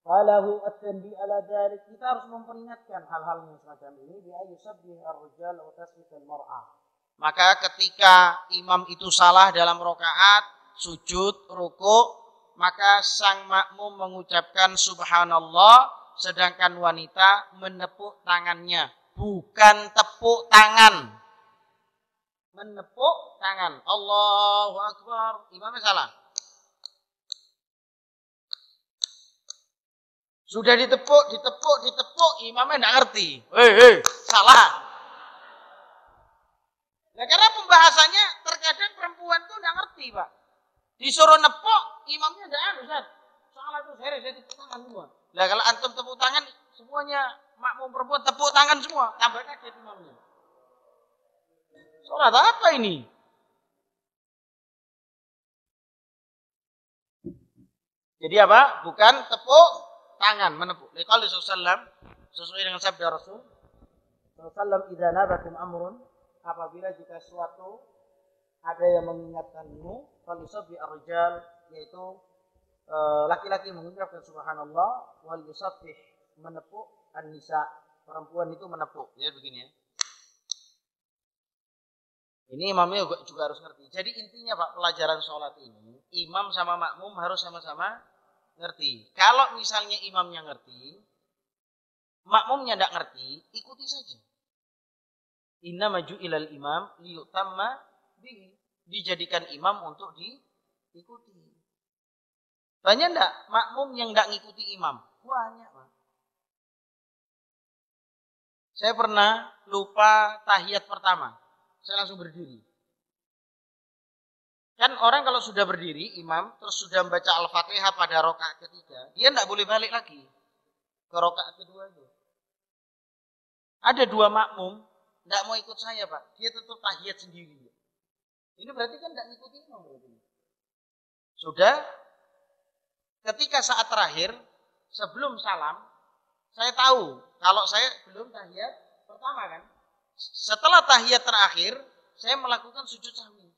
falahu at-tanbih ala dzalik. Kita harus memperingatkan hal-hal yang semacam ini bi ayyusabbih ar-rijal wa tasbih al-mar'ah. Maka ketika imam itu salah dalam rakaat, sujud, ruku', maka sang makmum mengucapkan subhanallah, sedangkan wanita menepuk tangannya, bukan tepuk tangan. Menepuk tangan. Allahu Akbar. Imamnya salah. Sudah ditepuk, imamnya tidak ngerti. Salah. Nah, karena pembahasannya terkadang perempuan itu tidak ngerti, Pak. Disuruh nepuk, imamnya tidak Ustaz. Salah itu saya tepuk tangan semua. Nah, kalau antum tepuk tangan, semuanya makmum perempuan tepuk tangan semua. Tambah kaget imamnya. Salat apa ini? Jadi apa? Bukan tepuk tangan, menepuk. Liqauli sallallahu sesuai dengan sabda Rasul sallallahu idza nabakum amrun, apabila jika suatu ada yang mengingatkanmu, falyusabbi ar-rijal, yaitu laki-laki mengucapkan subhanallah, wal yusabbih menepuk an-nisa, perempuan itu menepuk. Ya begini ya. Ini imamnya juga harus ngerti. Jadi intinya Pak, pelajaran sholat ini, imam sama makmum harus sama-sama ngerti. Kalau misalnya imamnya ngerti, makmumnya tidak ngerti, ikuti saja. Inna maju ilal imam liyutamma bihi. Dijadikan imam untuk diikuti. Banyak enggak makmum yang enggak ngikuti imam? Banyak Pak. Saya pernah lupa tahiyat pertama. Saya langsung berdiri. Kan orang kalau sudah berdiri, imam, terus sudah membaca Al-Fatihah pada rakaat ketiga, dia tidak boleh balik lagi ke rakaat kedua itu. Ada dua makmum, tidak mau ikut saya Pak, dia tetap tahiyat sendiri. Ini berarti kan tidak ngikuti imam berarti. Sudah ketika saat terakhir, sebelum salam, saya tahu kalau saya belum tahiyat pertama kan. Setelah tahiyat terakhir, saya melakukan sujud sahwi.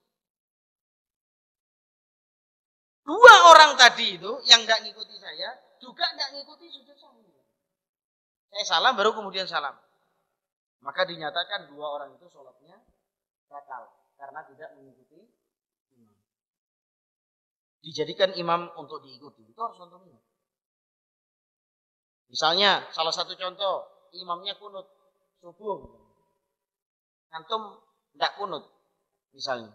Dua orang tadi itu yang nggak ngikuti saya, juga nggak ngikuti sujud sahwi. Saya salam baru kemudian salam. Maka dinyatakan dua orang itu sholatnya batal karena tidak mengikuti imam. Dijadikan imam untuk diikuti. Itu harus contohnya. Misalnya salah satu contoh, imamnya kunut subuh. Antum tidak kunut misalnya.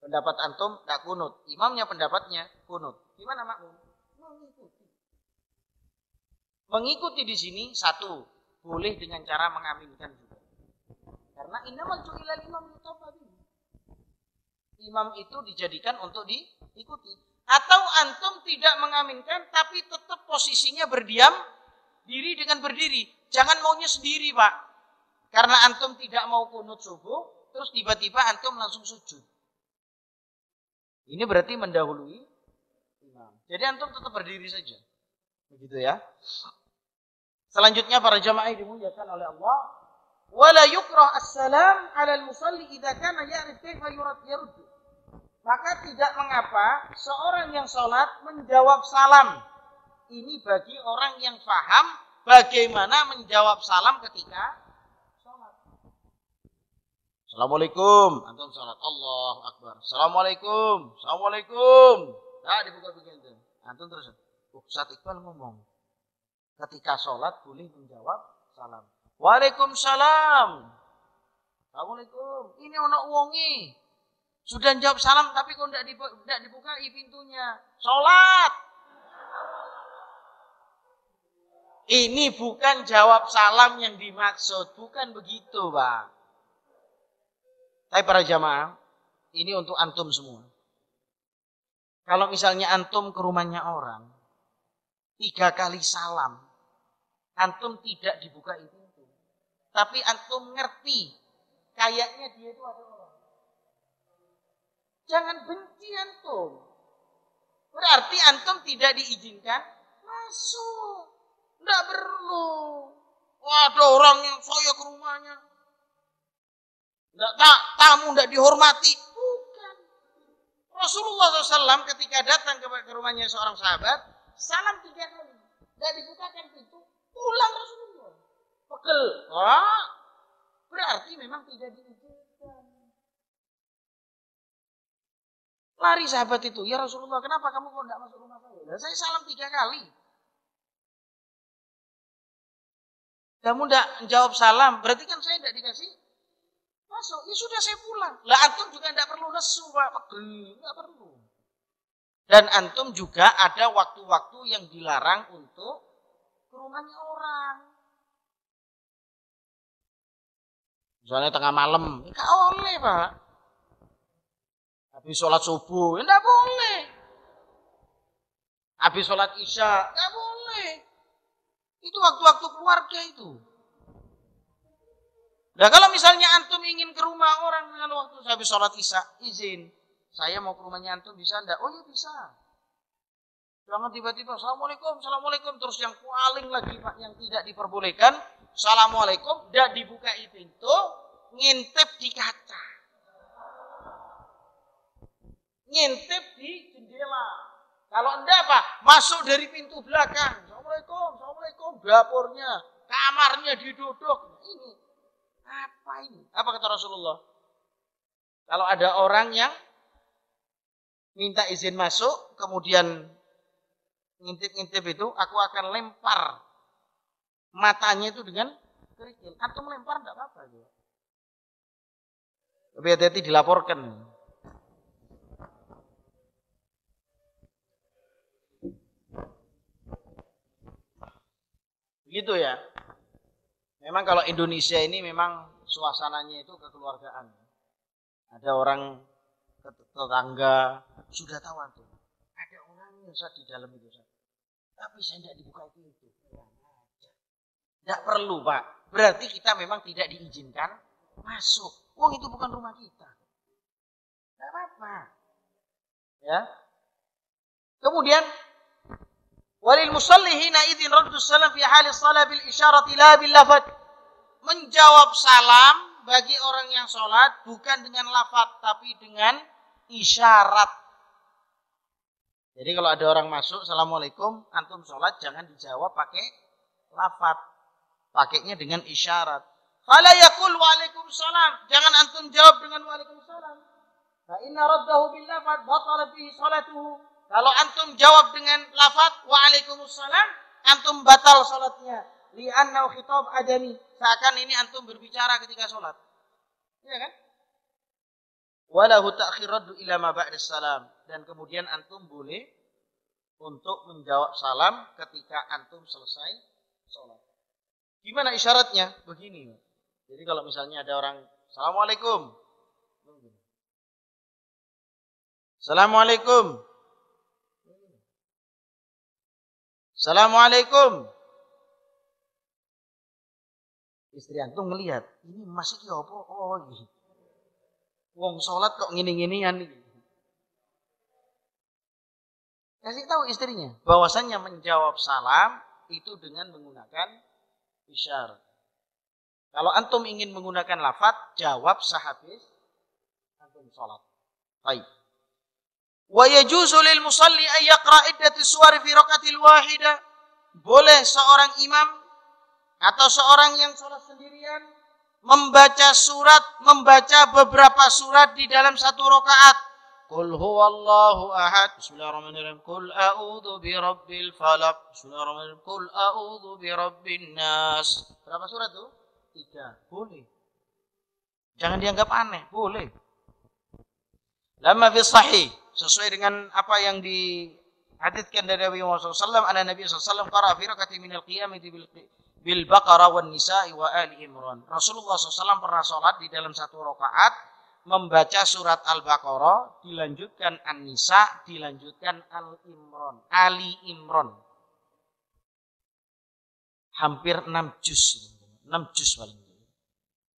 Pendapat antum tidak kunut, imamnya pendapatnya kunut. Gimana makmum? Mengikuti. Mengikuti di sini satu, boleh dengan cara mengaminkan juga. Karena innamal ju'ilal imam yutaba bihi. Imam itu dijadikan untuk diikuti. Atau antum tidak mengaminkan tapi tetap posisinya berdiam diri dengan berdiri. Jangan maunya sendiri, Pak. Karena antum tidak mau kunut subuh, terus tiba-tiba antum langsung sujud. Ini berarti mendahului imam. Jadi antum tetap berdiri saja. Begitu ya. Selanjutnya para jamaah dimuliakan oleh Allah. Wala yukrah as-salam 'ala al-musalli idza kana ya'rif kaifa yurad. Maka tidak mengapa seorang yang sholat menjawab salam. Ini bagi orang yang paham bagaimana menjawab salam ketika sholat. Assalamualaikum, antum sholat, Allahu Akbar. Assalamualaikum, Assalamualaikum. Nah, dibuka begitu. Antum terus, Ustaz Iqbal ngomong, ketika sholat boleh menjawab salam. Waalaikumsalam. Assalamualaikum. Ini ono wongi. Sudah jawab salam tapi kok tidak dibukai pintunya. Sholat. Ini bukan jawab salam yang dimaksud. Bukan begitu, Pak. Tapi para jamaah, ini untuk antum semua. Kalau misalnya antum ke rumahnya orang, 3 kali salam, antum tidak dibuka pintu. Tapi antum ngerti, kayaknya dia itu ada orang. Jangan benci antum. Berarti antum tidak diizinkan masuk. Tidak perlu. Ada orang yang saya ke rumahnya. Tamu tidak dihormati. Bukan. Rasulullah SAW ketika datang ke rumahnya seorang sahabat, salam 3 kali. Tidak dibukakan pintu. Pulang Rasulullah. Pegel. Berarti memang tidak diizinkan. Lari sahabat itu. Ya Rasulullah, kenapa kamu kok tidak masuk rumah saya? Saya salam 3 kali. Kamu tidak jawab salam. Berarti kan saya tidak dikasih masuk. Ya sudah saya pulang. Lah antum juga tidak perlu nesu, Pak. Pegel. Tidak perlu. Dan antum juga ada waktu-waktu yang dilarang untuk ke rumahnya orang. Misalnya tengah malam. Tidak boleh, Pak. Habis sholat subuh. Tidak boleh. Habis sholat isya. Tidak boleh. Itu waktu-waktu keluarga itu. Nah kalau misalnya antum ingin ke rumah orang dengan waktu habis sholat isya, izin. Saya mau ke rumahnya antum, bisa enggak? Oh ya bisa. Jangan tiba-tiba, Assalamualaikum, Assalamualaikum. Terus yang paling lagi Pak, yang tidak diperbolehkan, Assalamualaikum, tidak dibuka pintu, ngintip di kaca. Ngintip di jendela. Kalau enggak Pak, masuk dari pintu belakang. Assalamualaikum, Assalamualaikum. Dapurnya, kamarnya diduduk. Ini, apa ini? Apa kata Rasulullah? Kalau ada orang yang minta izin masuk, kemudian ngintip-ngintip itu, aku akan lempar matanya itu dengan kerikil. Atau melempar tidak apa-apa. Tapi hati-hati dilaporkan. Begitu ya. Memang kalau Indonesia ini memang suasananya itu kekeluargaan. Ada orang tetangga sudah tahu tuh. Ada orang yang di dalam itu. Tapi saya tidak dibuka itu. Tidak perlu, Pak. Berarti kita memang tidak diizinkan masuk. Wong itu bukan rumah kita. Tidak apa-apa. Ya. Kemudian Walil musalli hina idzin raddu salam fi hali shalah bil isyarati la bil lafaz. Menjawab salam bagi orang yang sholat bukan dengan lafaz tapi dengan isyarat. Jadi kalau ada orang masuk, assalamualaikum, antum sholat jangan dijawab pakai lafaz, pakainya dengan isyarat. Fala yaqul waalaikumsalam, jangan antum jawab dengan waalaikumsalam. Fa inna raddahu bil lafaz batalat bihi salatuhu. Kalau antum jawab dengan lafaz waalaikumsalam, antum batal salatnya. Li'annahu khitab adami, seakan ini antum berbicara ketika sholat. Iya kan? Walahu ta'khir raddu ila ma ba'da salam, dan kemudian antum boleh untuk menjawab salam ketika antum selesai sholat. Gimana isyaratnya? Begini. Jadi kalau misalnya ada orang assalamualaikum, assalamualaikum, assalamualaikum, istri antum ngelihat ini masih ki apa? Oh gitu. Wong sholat kok ngini-nginian nih. Kasih tahu istrinya bahwasannya menjawab salam itu dengan menggunakan isyarat. Kalau antum ingin menggunakan lafaz, jawab sehabis antum sholat. Baik. Wa yajuzu lil musalli ay yaqra iddati suwar fi raqatil wahidah. Boleh seorang imam atau seorang yang sholat sendirian membaca beberapa surat di dalam satu rakaat. Qul huwallahu ahad. Bismillahirrahmanirrahim. Qul a'udzu birabbil falaq. Bismillahirrahmanirrahim. Qul a'udzu birabbin nas. Berapa surat tuh? 3. Boleh. Jangan dianggap aneh, boleh. Lama fi sahih, sesuai dengan apa yang dihaditskan dari Nabi Muhammad SAW, anna Nabi SAW qara'a fi rakatin minal qiyamati bil Baqarah wan Nisa'i wa Ali Imran. Rasulullah SAW pernah sholat di dalam satu rakaat membaca surat Al-Baqarah, dilanjutkan An-Nisa, dilanjutkan Al-Imran, Ali Imran. Hampir 6 juz. 6 juz paling.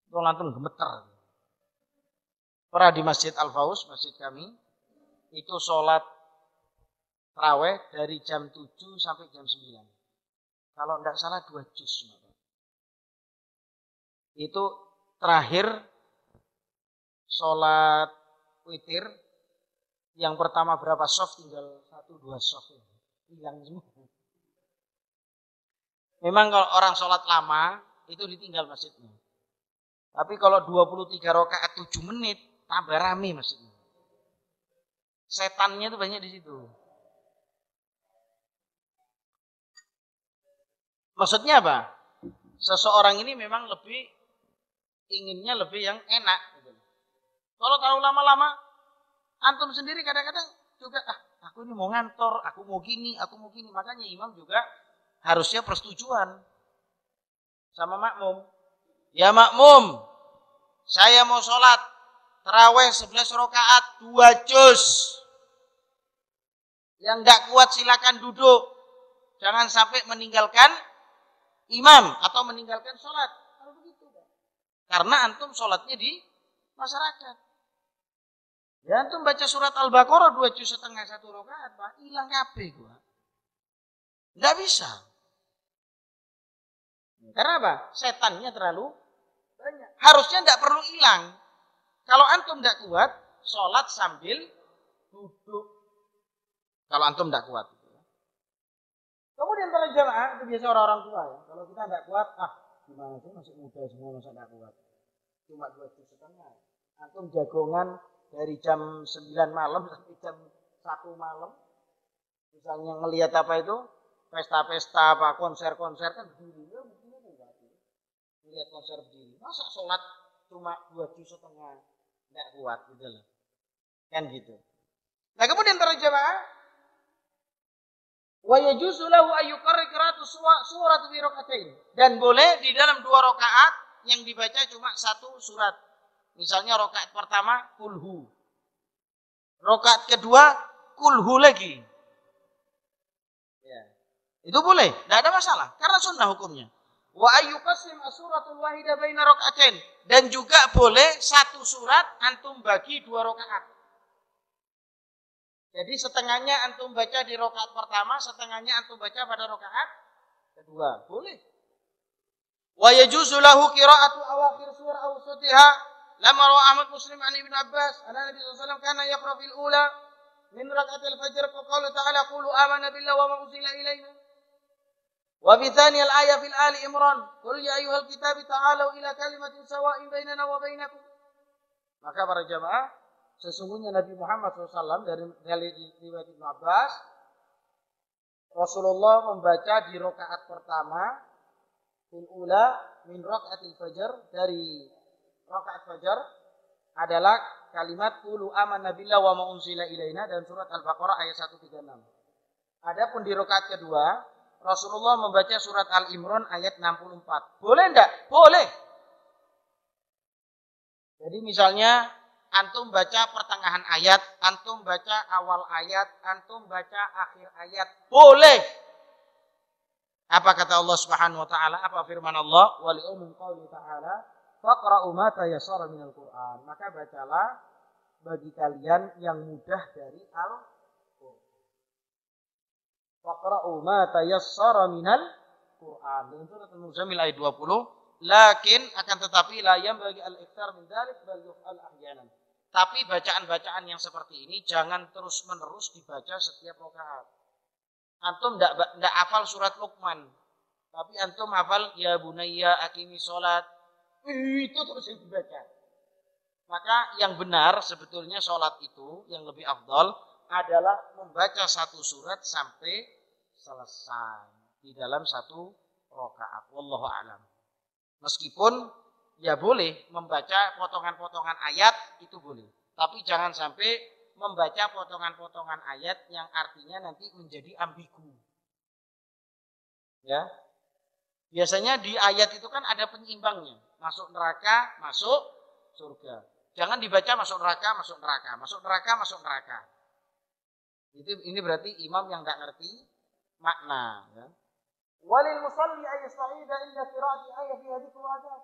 Itu langsung gemeter. Pernah di Masjid Al-Faus, masjid kami, itu sholat tarawih dari jam 7 sampai jam 9. Kalau tidak salah 2 juz. Itu terakhir sholat witir, yang pertama berapa soft, tinggal 1-2 soft. Hilang semua. Memang kalau orang sholat lama, itu ditinggal masjidnya. Tapi kalau 23 rakaat 7 menit, tambah rame masjidnya. Setannya itu banyak di situ. Maksudnya apa? Seseorang ini memang inginnya lebih yang enak. Gitu. Kalau terlalu lama-lama, antum sendiri kadang-kadang juga, aku ini mau ngantor, aku mau gini. Makanya imam juga harusnya persetujuan sama makmum. Ya makmum, saya mau sholat tarawih 11 rakaat 2 juz. Yang enggak kuat silakan duduk. Jangan sampai meninggalkan imam atau meninggalkan sholat. Kalau begitu, karena antum sholatnya di masyarakat. Ya antum baca surat Al-Baqarah 2 juz setengah 1 rakaat, hilang kabeh gua. Enggak bisa. Karena apa? Setannya terlalu banyak. Harusnya enggak perlu hilang. Kalau antum enggak kuat, sholat sambil duduk. Kalau antum enggak kuat. Kemudian para jamaah, itu biasa orang-orang tua ya. Kalau kita enggak kuat, gimana sih, masih muda semua, masa enggak kuat. Cuma 2 juz setengah. Antum jagongan dari jam 9 malam sampai jam 1 malam. Misalnya ngelihat apa itu, pesta-pesta, konser-konser kan berdiri. Ya, lihat konser berdiri. Masa sholat cuma 2 juz setengah enggak kuat gitu loh. Kan gitu. Nah, kemudian para jamaah, wa yajuzu lahu ayyukarrir qira'atu surat fi raka'atain. Dan boleh di dalam 2 rakaat yang dibaca cuma 1 surat. Misalnya rakaat pertama kulhu. Rakaat kedua kulhu lagi. Ya. Itu boleh, enggak ada masalah karena sunnah hukumnya. Wa ayyuqassim as-suratul wahidah baina raka'atain, dan juga boleh 1 surat antum bagi 2 rakaat. Jadi setengahnya antum baca di rakaat pertama, setengahnya antum baca pada rakaat kedua. Boleh. Wa yajuzu lahu qira'atu awakhir surah awsatiha. Lama rawa Ahmad Muslim an Ibn Abbas, anna Nabi sallallahu alaihi wasallam kana yaqra fil ula min raka'atil fajr qala ta'ala qulu amanna billahi wa ma unzila ilaina. Wa fi thaniyal ayah fil Ali Imran, qul ya ayyuhal kitab ta'alu ila kalimatin sawa'in bainana wa bainakum. Maka para jamaah, sesungguhnya Nabi Muhammad SAW dari riwayat Ibnu Abbas, Rasulullah membaca di rakaat pertama fil ula min rakaatil fajr, dari rakaat fajar adalah kalimat qulu amanna billahi wa ma unzila ilaina dan surat Al-Baqarah ayat 136. Adapun di rakaat kedua Rasulullah membaca surat Al-Imran ayat 64. Boleh enggak? Boleh. Jadi misalnya antum baca pertengahan ayat, antum baca awal ayat, antum baca akhir ayat. Boleh. Apa kata Allah Subhanahu wa taala? Apa firman Allah? Wa li umum qauli ta'ala, faqra'u ma tayassara minal Qur'an. Maka bacalah bagi kalian yang mudah dari Al-Qur'an. Faqra'u ma tayassara minal Qur'an. Dalam surat Al-Muzammil ayat 20, lakin akan tetapi la bagi al-iktsar min dzalik bal yuf'al ahyanan. Tapi bacaan-bacaan yang seperti ini jangan terus-menerus dibaca setiap rakaat. Antum enggak hafal surat Luqman, tapi antum hafal ya bunayya aqimi sholat. Itu terus dibaca. Maka yang benar sebetulnya sholat itu yang lebih afdal adalah membaca satu surat sampai selesai di dalam satu rakaat. Wallahu a'lam. Meskipun ya boleh membaca potongan-potongan ayat itu boleh, tapi jangan sampai membaca potongan-potongan ayat yang artinya nanti menjadi ambigu. Ya. Biasanya di ayat itu kan ada penyeimbangnya. Masuk neraka, masuk surga. Jangan dibaca masuk neraka, masuk neraka, masuk neraka, masuk neraka. Ini berarti imam yang enggak ngerti makna, ya. Walil musalli ayyasta'ida inda qira'ati ayat fi hadithu adab.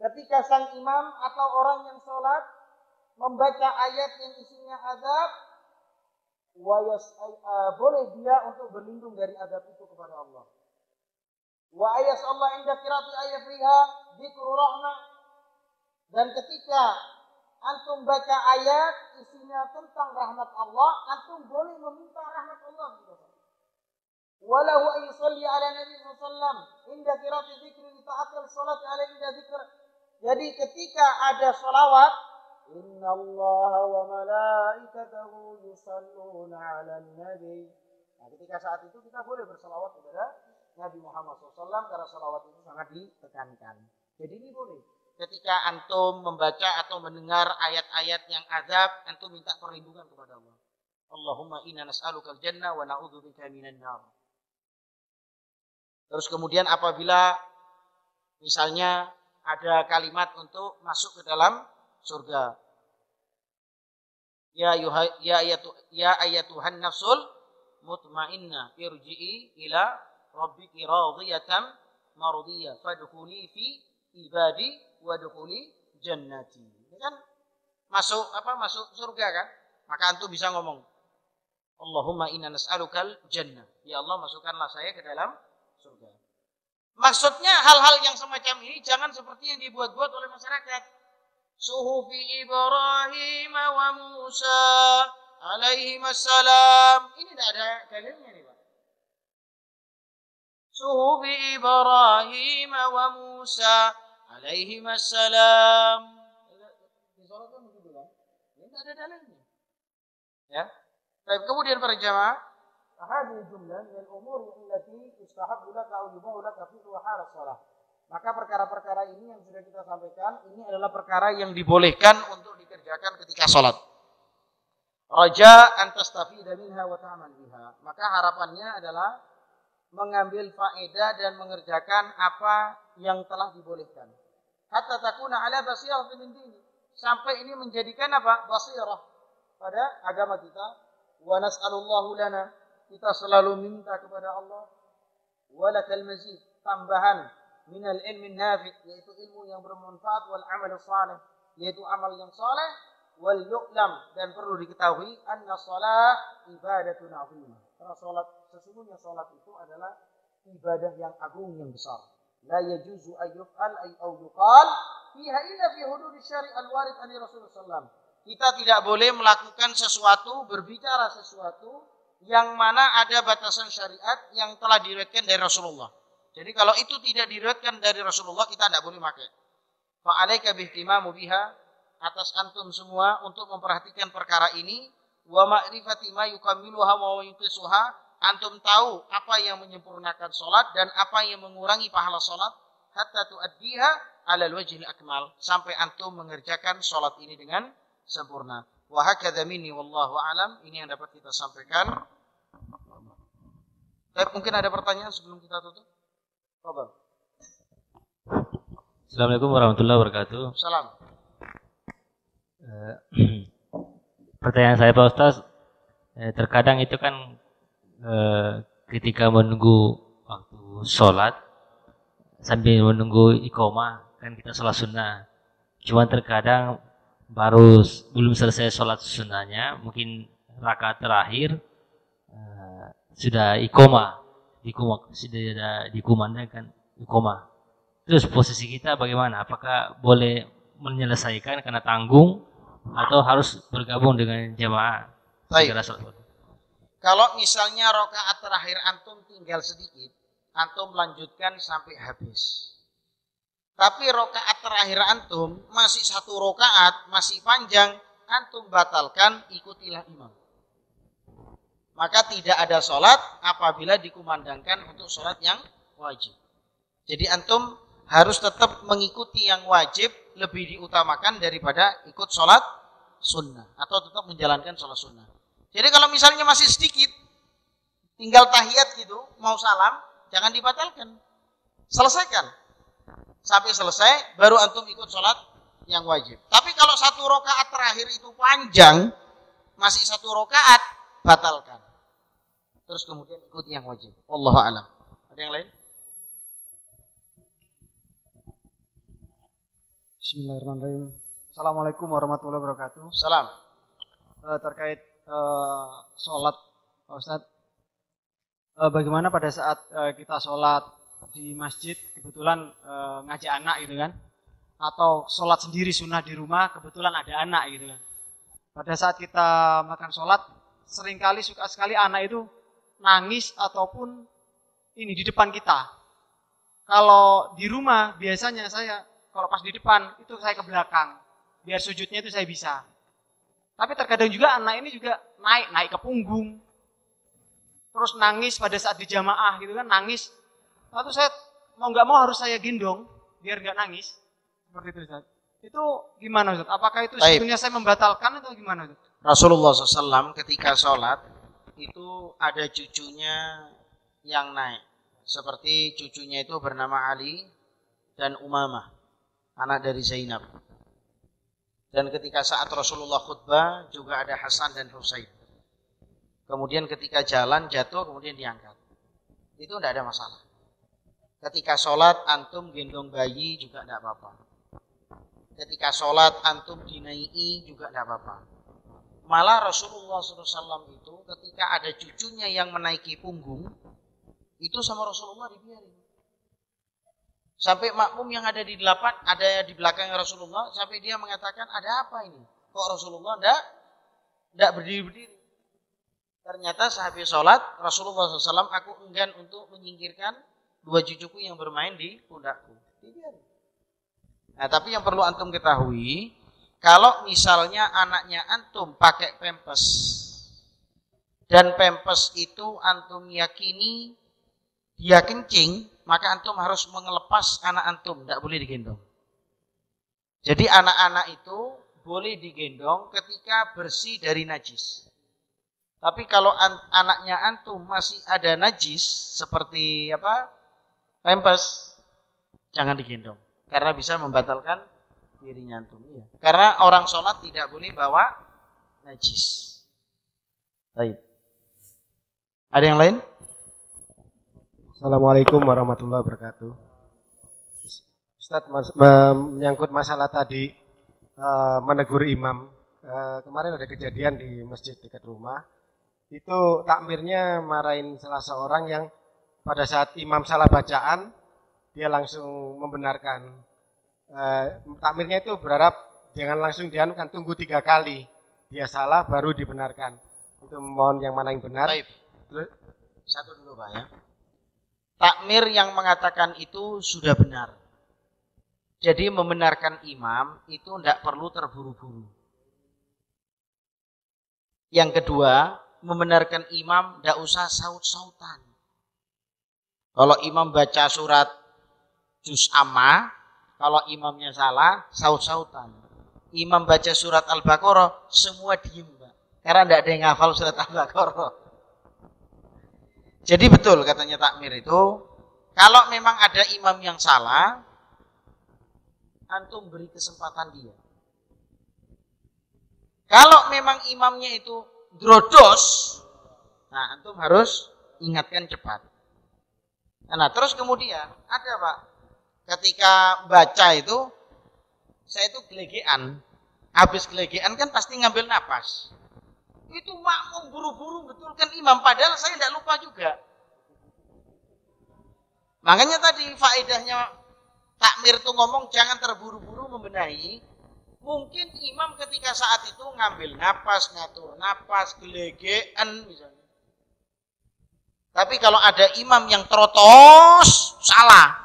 Ketika sang imam atau orang yang sholat membaca ayat yang isinya azab, boleh dia untuk berlindung dari azab itu kepada Allah. Wa ayas Allah inda qira'ati ayat fiha dzikru rahmah. Dan ketika antum baca ayat isinya tentang rahmat Allah, antum boleh meminta rahmat Allah. Walahu an yusalli ala Nabi sallallahu alaihi wasallam inda qira'ati dzikri li ta'atil salat ala inda dzikr. Jadi ketika ada salawat, innallaha wa malaikatahu yusalluna 'alan nabi. Nah, ketika saat itu kita boleh bersalawat kepada Nabi Muhammad SAW karena salawat itu sangat ditekankan. Jadi ini boleh. Ketika antum membaca atau mendengar ayat-ayat yang azab, antum minta perlindungan kepada Allah. Allahumma inna nas'alukal jannah wa na'udzubika minan nar. Terus kemudian apabila misalnya ada kalimat untuk masuk ke dalam surga. Ya ayatuhan nafsul mutmainnah irji'i ila rabbiki radiyatan mardiyah fadkhuli fi ibadi wadkhuli jannati. Ini kan masuk surga kan? Maka antum bisa ngomong, Allahumma inna nas'alukal jannah. Ya Allah, masukkanlah saya ke dalam surga. Maksudnya hal-hal yang semacam ini jangan seperti yang dibuat-buat oleh masyarakat. Suhufi Ibrahim wa Musa alaihi wassalam. Ini tidak ada dalilnya nih, Pak. Suhufi Ibrahim wa Musa alaihi wassalam. Disolatkan begitu kan? Ini tidak ada dalilnya. Ya. Baik, kemudian para jamaah, hadhihi jumlah min al-umur allati tustahabbu laka aw yubahu laka fi hal shalah. Maka perkara-perkara ini yang sudah kita sampaikan, ini adalah perkara yang dibolehkan untuk dikerjakan ketika sholat. Raja an tastafida minha wa ta'mal biha. Maka harapannya adalah mengambil faedah dan mengerjakan apa yang telah dibolehkan. Hatta takuna ala basirah min dini. Sampai ini menjadikan apa? Basirah pada agama kita. Wa nas'alullahu lana. Kita selalu minta kepada Allah. Walakal mazid. Tambahan. Minal ilmi nafi', yaitu ilmu yang bermanfaat, wal amal salih, yaitu amal yang saleh, wal yu'lam, dan perlu diketahui anna shalah ibadatun 'azimah. Karena sesungguhnya salat itu adalah ibadah yang agung, yang besar. La yajuzu ayyuf'al aw yuqal fiha illa fi hudud syari' al-warid an Rasulullah sallallahu. Kita tidak boleh melakukan sesuatu, berbicara sesuatu yang mana ada batasan syariat yang telah diriwayatkan dari Rasulullah. Jadi kalau itu tidak diriwayatkan dari Rasulullah, kita tidak boleh pakai. Fa 'alaika bihtimamu biha, atas antum semua untuk memperhatikan perkara ini, wa ma'rifati ma yukammiluha wa yuqisuha, antum tahu apa yang menyempurnakan salat dan apa yang mengurangi pahala salat, hatta tuaddiha 'alal wajhil akmal, sampai antum mengerjakan salat ini dengan sempurna. Wa hakadha minni wallahu a'lam. Ini yang dapat kita sampaikan. Mungkin ada pertanyaan sebelum kita tutup? Fadhal. Assalamualaikum warahmatullahi wabarakatuh. Salam. Pertanyaan saya Pak Ustaz, terkadang itu kan ketika menunggu waktu sholat sambil menunggu iqomah, kan kita sholat sunnah. Cuman terkadang belum selesai sholat sunnahnya, mungkin rakaat terakhir sudah iqomah, sudah dikumandangkan iqomah. Terus posisi kita bagaimana? Apakah boleh menyelesaikan karena tanggung atau harus bergabung dengan jamaah? Kalau misalnya rakaat terakhir antum tinggal sedikit, antum lanjutkan sampai habis. Tapi rakaat terakhir antum masih satu rakaat, masih panjang, antum batalkan, ikutilah imam. Maka tidak ada sholat apabila dikumandangkan untuk sholat yang wajib. Jadi antum harus tetap mengikuti yang wajib, lebih diutamakan daripada ikut sholat sunnah, atau tetap menjalankan sholat sunnah. Jadi kalau misalnya masih sedikit, tinggal tahiyat gitu, mau salam, jangan dibatalkan. Selesaikan. Sampai selesai, baru antum ikut sholat yang wajib. Tapi kalau satu rakaat terakhir itu panjang, masih satu rakaat, batalkan. Terus kemudian ikuti yang wajib. Wallahu a'lam. Ada yang lain? Bismillahirrahmanirrahim. Assalamualaikum warahmatullahi wabarakatuh. Salam. Terkait sholat, Pak Ustadz, bagaimana pada saat kita sholat di masjid, kebetulan ngajak anak gitu kan, atau sholat sendiri sunnah di rumah, kebetulan ada anak gitu kan. Pada saat kita makan sholat, seringkali suka sekali anak itu nangis ataupun ini di depan kita. Kalau di rumah biasanya saya kalau pas di depan itu saya ke belakang, biar sujudnya itu saya bisa. Tapi terkadang juga anak ini juga naik ke punggung, terus nangis pada saat di jamaah gitu kan, nangis. Lalu saya mau nggak mau harus saya gendong biar nggak nangis, seperti itu Ustaz. Itu gimana Ustaz? Apakah itu sebetulnya saya membatalkan atau gimana Ustaz? Rasulullah SAW ketika sholat itu ada cucunya yang naik, seperti cucunya itu bernama Ali dan Umamah, anak dari Zainab. Dan ketika saat Rasulullah khutbah juga ada Hasan dan Husain. Kemudian ketika jalan jatuh kemudian diangkat. Itu tidak ada masalah. Ketika sholat antum gendong bayi juga tidak apa-apa. Ketika sholat antum dinaiki juga tidak apa-apa. Malah Rasulullah SAW itu ketika ada cucunya yang menaiki punggung, itu sama Rasulullah dibiarin. Sampai makmum yang ada di belakang Rasulullah, sampai dia mengatakan, ada apa ini? Kok Rasulullah tidak berdiri-berdiri? Ternyata sahabat sholat, Rasulullah SAW, aku enggan untuk menyingkirkan dua cucuku yang bermain di pundakku. Nah, tapi yang perlu antum ketahui, kalau misalnya anaknya antum pakai pempes, dan pempes itu antum yakini dia kencing, maka antum harus mengelepas anak antum, tidak boleh digendong. Jadi anak-anak itu boleh digendong ketika bersih dari najis. Tapi kalau anaknya antum masih ada najis, seperti pempes, jangan digendong. Karena bisa membatalkan dirinya antum. Ya. Karena orang sholat tidak boleh bawa najis. Baik. Ada yang lain? Assalamualaikum warahmatullahi wabarakatuh. Ustaz, menyangkut masalah tadi menegur imam kemarin ada kejadian di masjid dekat rumah. Itu takmirnya marahin salah seorang yang pada saat imam salah bacaan, dia langsung membenarkan. Takmirnya itu berharap jangan langsung dianukan, tunggu 3 kali. Dia salah baru dibenarkan. Itu mohon yang mana yang benar. Baik. Satu dulu Pak ya. Takmir yang mengatakan itu sudah benar. Jadi membenarkan imam itu tidak perlu terburu-buru. Yang kedua, membenarkan imam tidak usah saut-sautan. Kalau imam baca surat juz amma, kalau imamnya salah, saut-sautan. Imam baca surat Al-Baqarah, semua diem, Pak. Karena tidak ada yang hafal surat Al-Baqarah. Jadi betul katanya takmir itu, kalau memang ada imam yang salah, antum beri kesempatan dia. Kalau memang imamnya itu drodos, nah antum harus ingatkan cepat. Nah terus kemudian ada Pak, ketika baca itu, saya itu gelegean. Habis gelegean kan pasti ngambil napas. Itu makmum buru-buru betulkan imam, padahal saya tidak lupa juga. Makanya tadi faedahnya takmir itu ngomong jangan terburu-buru membenahi. Mungkin imam ketika saat itu ngambil napas, ngatur napas, gelegean misalnya. Tapi kalau ada imam yang terotos, salah.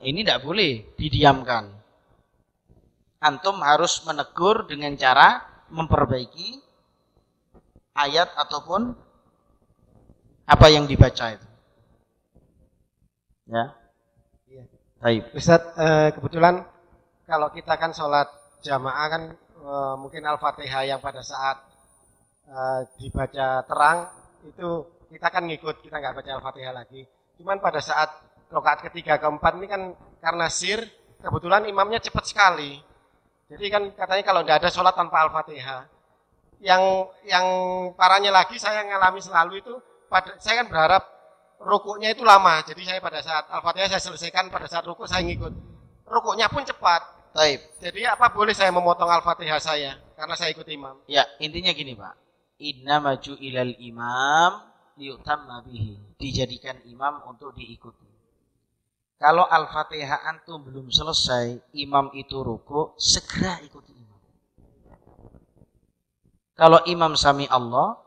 Ini tidak boleh didiamkan. Antum harus menegur dengan cara memperbaiki ayat ataupun apa yang dibaca itu. Ya. Baik. Ustaz, kebetulan kalau kita kan sholat jamaah kan mungkin Al-Fatihah yang pada saat dibaca terang itu kita kan ngikut, kita nggak baca Al-Fatihah lagi. Cuman pada saat rakaat ketiga keempat ini kan karena sir, kebetulan imamnya cepat sekali. Jadi kan katanya kalau tidak ada sholat tanpa Al-Fatihah. Yang parahnya lagi saya ngalami selalu itu, saya kan berharap rukuknya itu lama. Jadi saya pada saat Al-Fatihah saya selesaikan, pada saat rukuk saya ngikut. Rukuknya pun cepat. Baik. Jadi apa boleh saya memotong Al-Fatihah saya karena saya ikut imam? Ya, intinya gini Pak. Inna maju ilal imam liyutamma bihi. Dijadikan imam untuk diikuti. Kalau Al-Fatihah antum belum selesai, imam itu rukuk, segera ikuti imam. Kalau imam sami Allah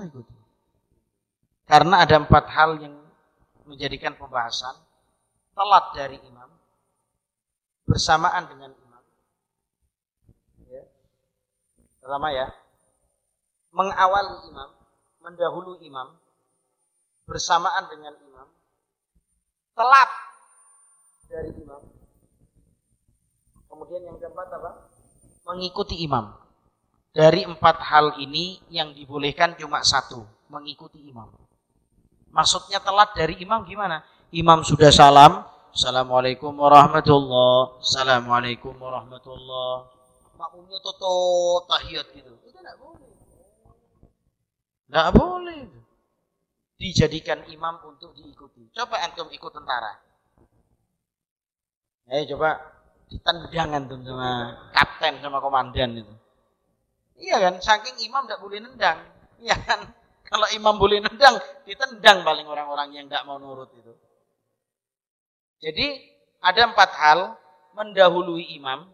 ikuti. Karena ada 4 hal yang menjadikan pembahasan. Telat dari imam, bersamaan dengan imam. Ya. Pertama ya, mengawali imam, mendahului imam, bersamaan dengan imam, telat dari imam. Kemudian yang keempat apa? Mengikuti imam. Dari 4 hal ini yang dibolehkan cuma 1, mengikuti imam. Maksudnya telat dari imam gimana? Imam sudah salam, Assalamualaikum warahmatullah, Assalamualaikum warahmatullah. Makmumnya tutup tahiyat gitu. Itu tidak boleh. Tidak boleh. Dijadikan imam untuk diikuti. Coba antum ikut tentara. Coba ditendang antum sama kapten sama komandan itu. Iya kan, saking imam tidak boleh nendang. Iya kan, kalau imam boleh nendang, ditendang paling orang-orang yang tidak mau nurut itu. Jadi ada 4 hal, mendahului imam,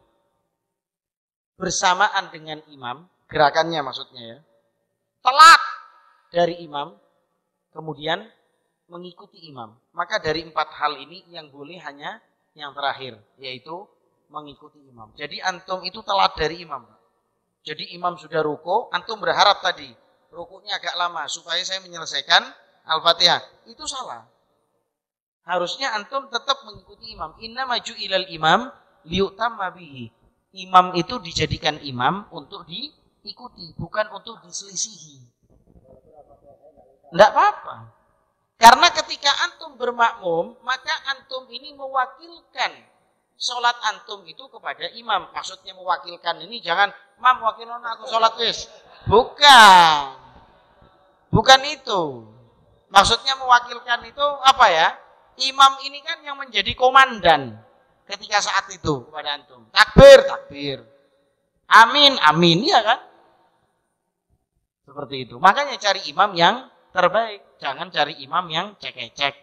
bersamaan dengan imam, gerakannya maksudnya ya, telat dari imam, kemudian mengikuti imam. Maka dari 4 hal ini yang boleh hanya yang terakhir, yaitu mengikuti imam. Jadi antum itu telat dari imam. Jadi imam sudah ruku, antum berharap tadi rukuknya agak lama supaya saya menyelesaikan Al-Fatihah. Itu salah. Harusnya antum tetap mengikuti imam. Inna maju ilal imam liyutamma bihi. Imam itu dijadikan imam untuk diikuti, bukan untuk diselisihi. Tidak apa-apa. Karena ketika antum bermakmum, maka antum ini mewakilkan sholat antum itu kepada imam. Maksudnya mewakilkan ini jangan, mam wakilon aku sholat wis. Bukan. Bukan itu. Maksudnya mewakilkan itu apa ya? Imam ini kan yang menjadi komandan ketika saat itu kepada antum. Takbir, takbir. Amin, amin, ya kan? Seperti itu. Makanya cari imam yang terbaik. Jangan cari imam yang cek-cek.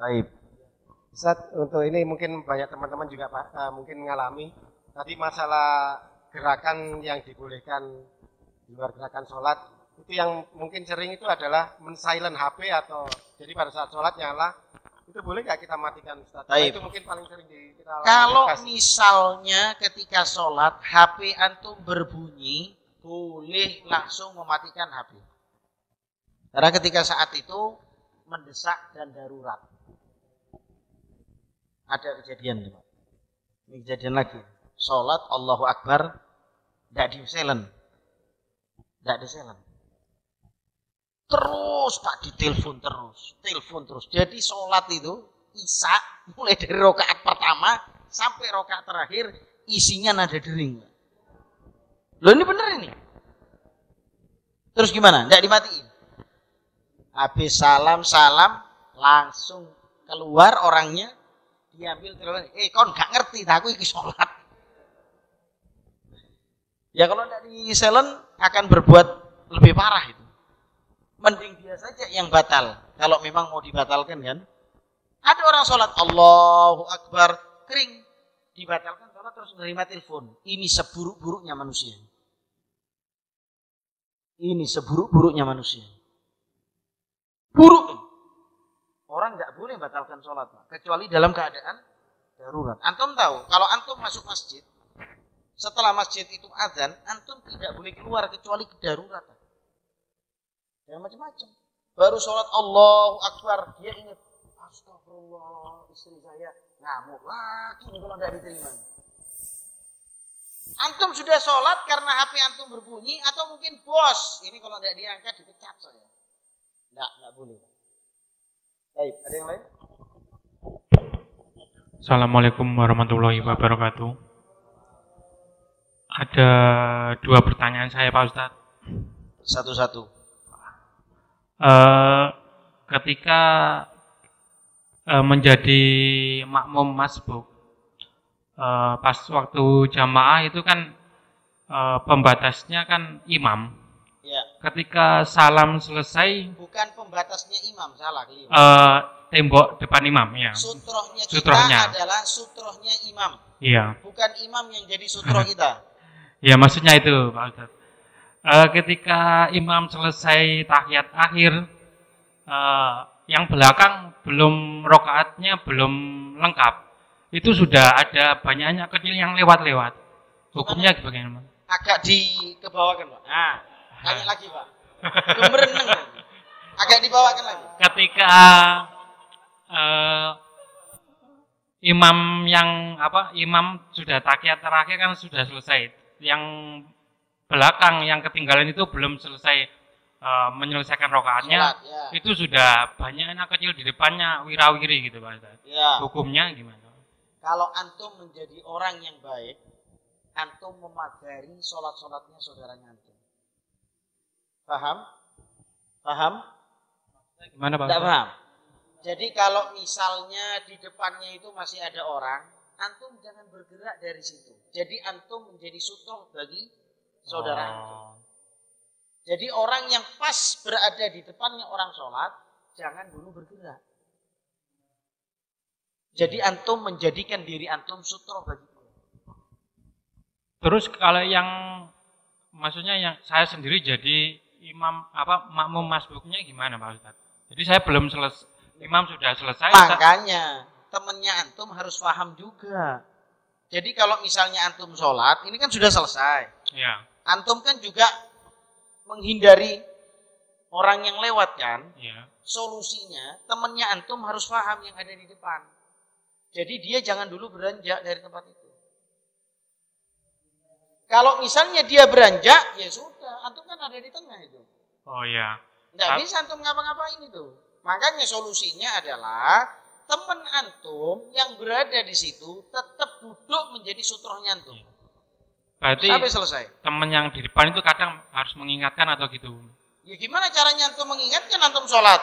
Baik. Ustaz, untuk ini mungkin banyak teman-teman juga mungkin mengalami. Tadi masalah gerakan yang dibolehkan di luar gerakan sholat. Itu yang mungkin sering itu adalah men-silent HP atau jadi pada saat sholat nyala. Itu boleh nggak kita matikan Ustaz? Nah, itu mungkin paling sering kita alami. Kalau misalnya ketika sholat HP antum berbunyi, boleh langsung mematikan HP. Karena ketika saat itu mendesak dan darurat. Ada kejadian, ini kejadian lagi. Sholat Allahu Akbar, tidak di silent, Terus Pak ditelepon terus. Jadi sholat itu Isya mulai dari rakaat pertama sampai rakaat terakhir isinya nada dering. Loh ini bener ini. Terus gimana? Tidak dimatiin. Habis salam langsung keluar orangnya, diambil telepon. Kon gak ngerti, aku iki sholat. Ya kalau tidak di silent akan berbuat lebih parah itu. Mending dia saja yang batal. Kalau memang mau dibatalkan kan. Ada orang sholat Allahu Akbar kering, dibatalkan sholat terus menerima telepon. Ini seburuk-buruknya manusia. Buruk. Orang nggak boleh batalkan sholat, kecuali dalam keadaan darurat. Antum tahu, kalau antum masuk masjid, setelah masjid itu azan, antum tidak boleh keluar kecuali kedaruratan. Ya macam-macam. Baru sholat Allahu Akbar, dia ingat, astagfirullah, istri saya ngamuk lagi kalau tidak diterima. Antum sudah sholat karena HP antum berbunyi, atau mungkin bos, ini kalau tidak diangkat dipecat saya. Tidak boleh. Baik, ada yang lain? Assalamualaikum warahmatullahi wabarakatuh. Ada 2 pertanyaan saya Pak Ustadz. Satu-satu. Ketika menjadi makmum masbuk, pas waktu jamaah itu kan pembatasnya kan imam. Ya. Ketika salam selesai, bukan pembatasnya imam, salah. Tembok depan imam ya. Sutrohnya adalah sutrohnya imam. Iya. Bukan imam yang jadi sutroh kita. Ya maksudnya itu Pak Ustadz. Ketika imam selesai tahiyat akhir, yang belakang belum rokaatnya belum lengkap, itu sudah ada banyaknya kecil yang lewat-lewat. Hukumnya bagaimana? Agak dikebawakan Pak. Nah, tanya lagi Pak. Gemereneng. Agak dibawakan lagi. Ketika imam sudah tahiyat terakhir kan sudah selesai, yang belakang yang ketinggalan itu belum selesai menyelesaikan rokaatnya, ya. Itu sudah banyak anak kecil di depannya wirawiri gitu Pak. Ya. Hukumnya gimana? Kalau antum menjadi orang yang baik, antum memagari sholat-sholatnya saudaranya antum. Paham? Gimana Pak? Tidak paham. Jadi kalau misalnya di depannya itu masih ada orang, antum jangan bergerak dari situ. Jadi antum menjadi sutroh bagi saudara antum. Jadi orang yang pas berada di depannya orang sholat, jangan dulu bergerak. Jadi antum menjadikan diri antum sutroh bagi dia. Terus kalau yang maksudnya yang saya sendiri jadi makmum masbuknya gimana Pak Ustadz? Jadi saya belum selesai, imam sudah selesai. Makanya temennya antum harus paham juga. Jadi kalau misalnya antum sholat, ini kan sudah selesai. Ya. Antum kan juga menghindari orang yang lewat kan. Ya. Solusinya temennya antum harus paham yang ada di depan. Jadi dia jangan dulu beranjak dari tempat itu. Kalau misalnya dia beranjak, ya sudah, antum kan ada di tengah itu. Oh ya. Nggak bisa antum ngapa-ngapain itu. Makanya solusinya adalah teman antum yang berada di situ tetap duduk menjadi sutrohnya antum. Berarti sampai selesai. Teman yang di depan itu kadang harus mengingatkan atau gitu. Ya gimana caranya antum mengingatkan antum sholat?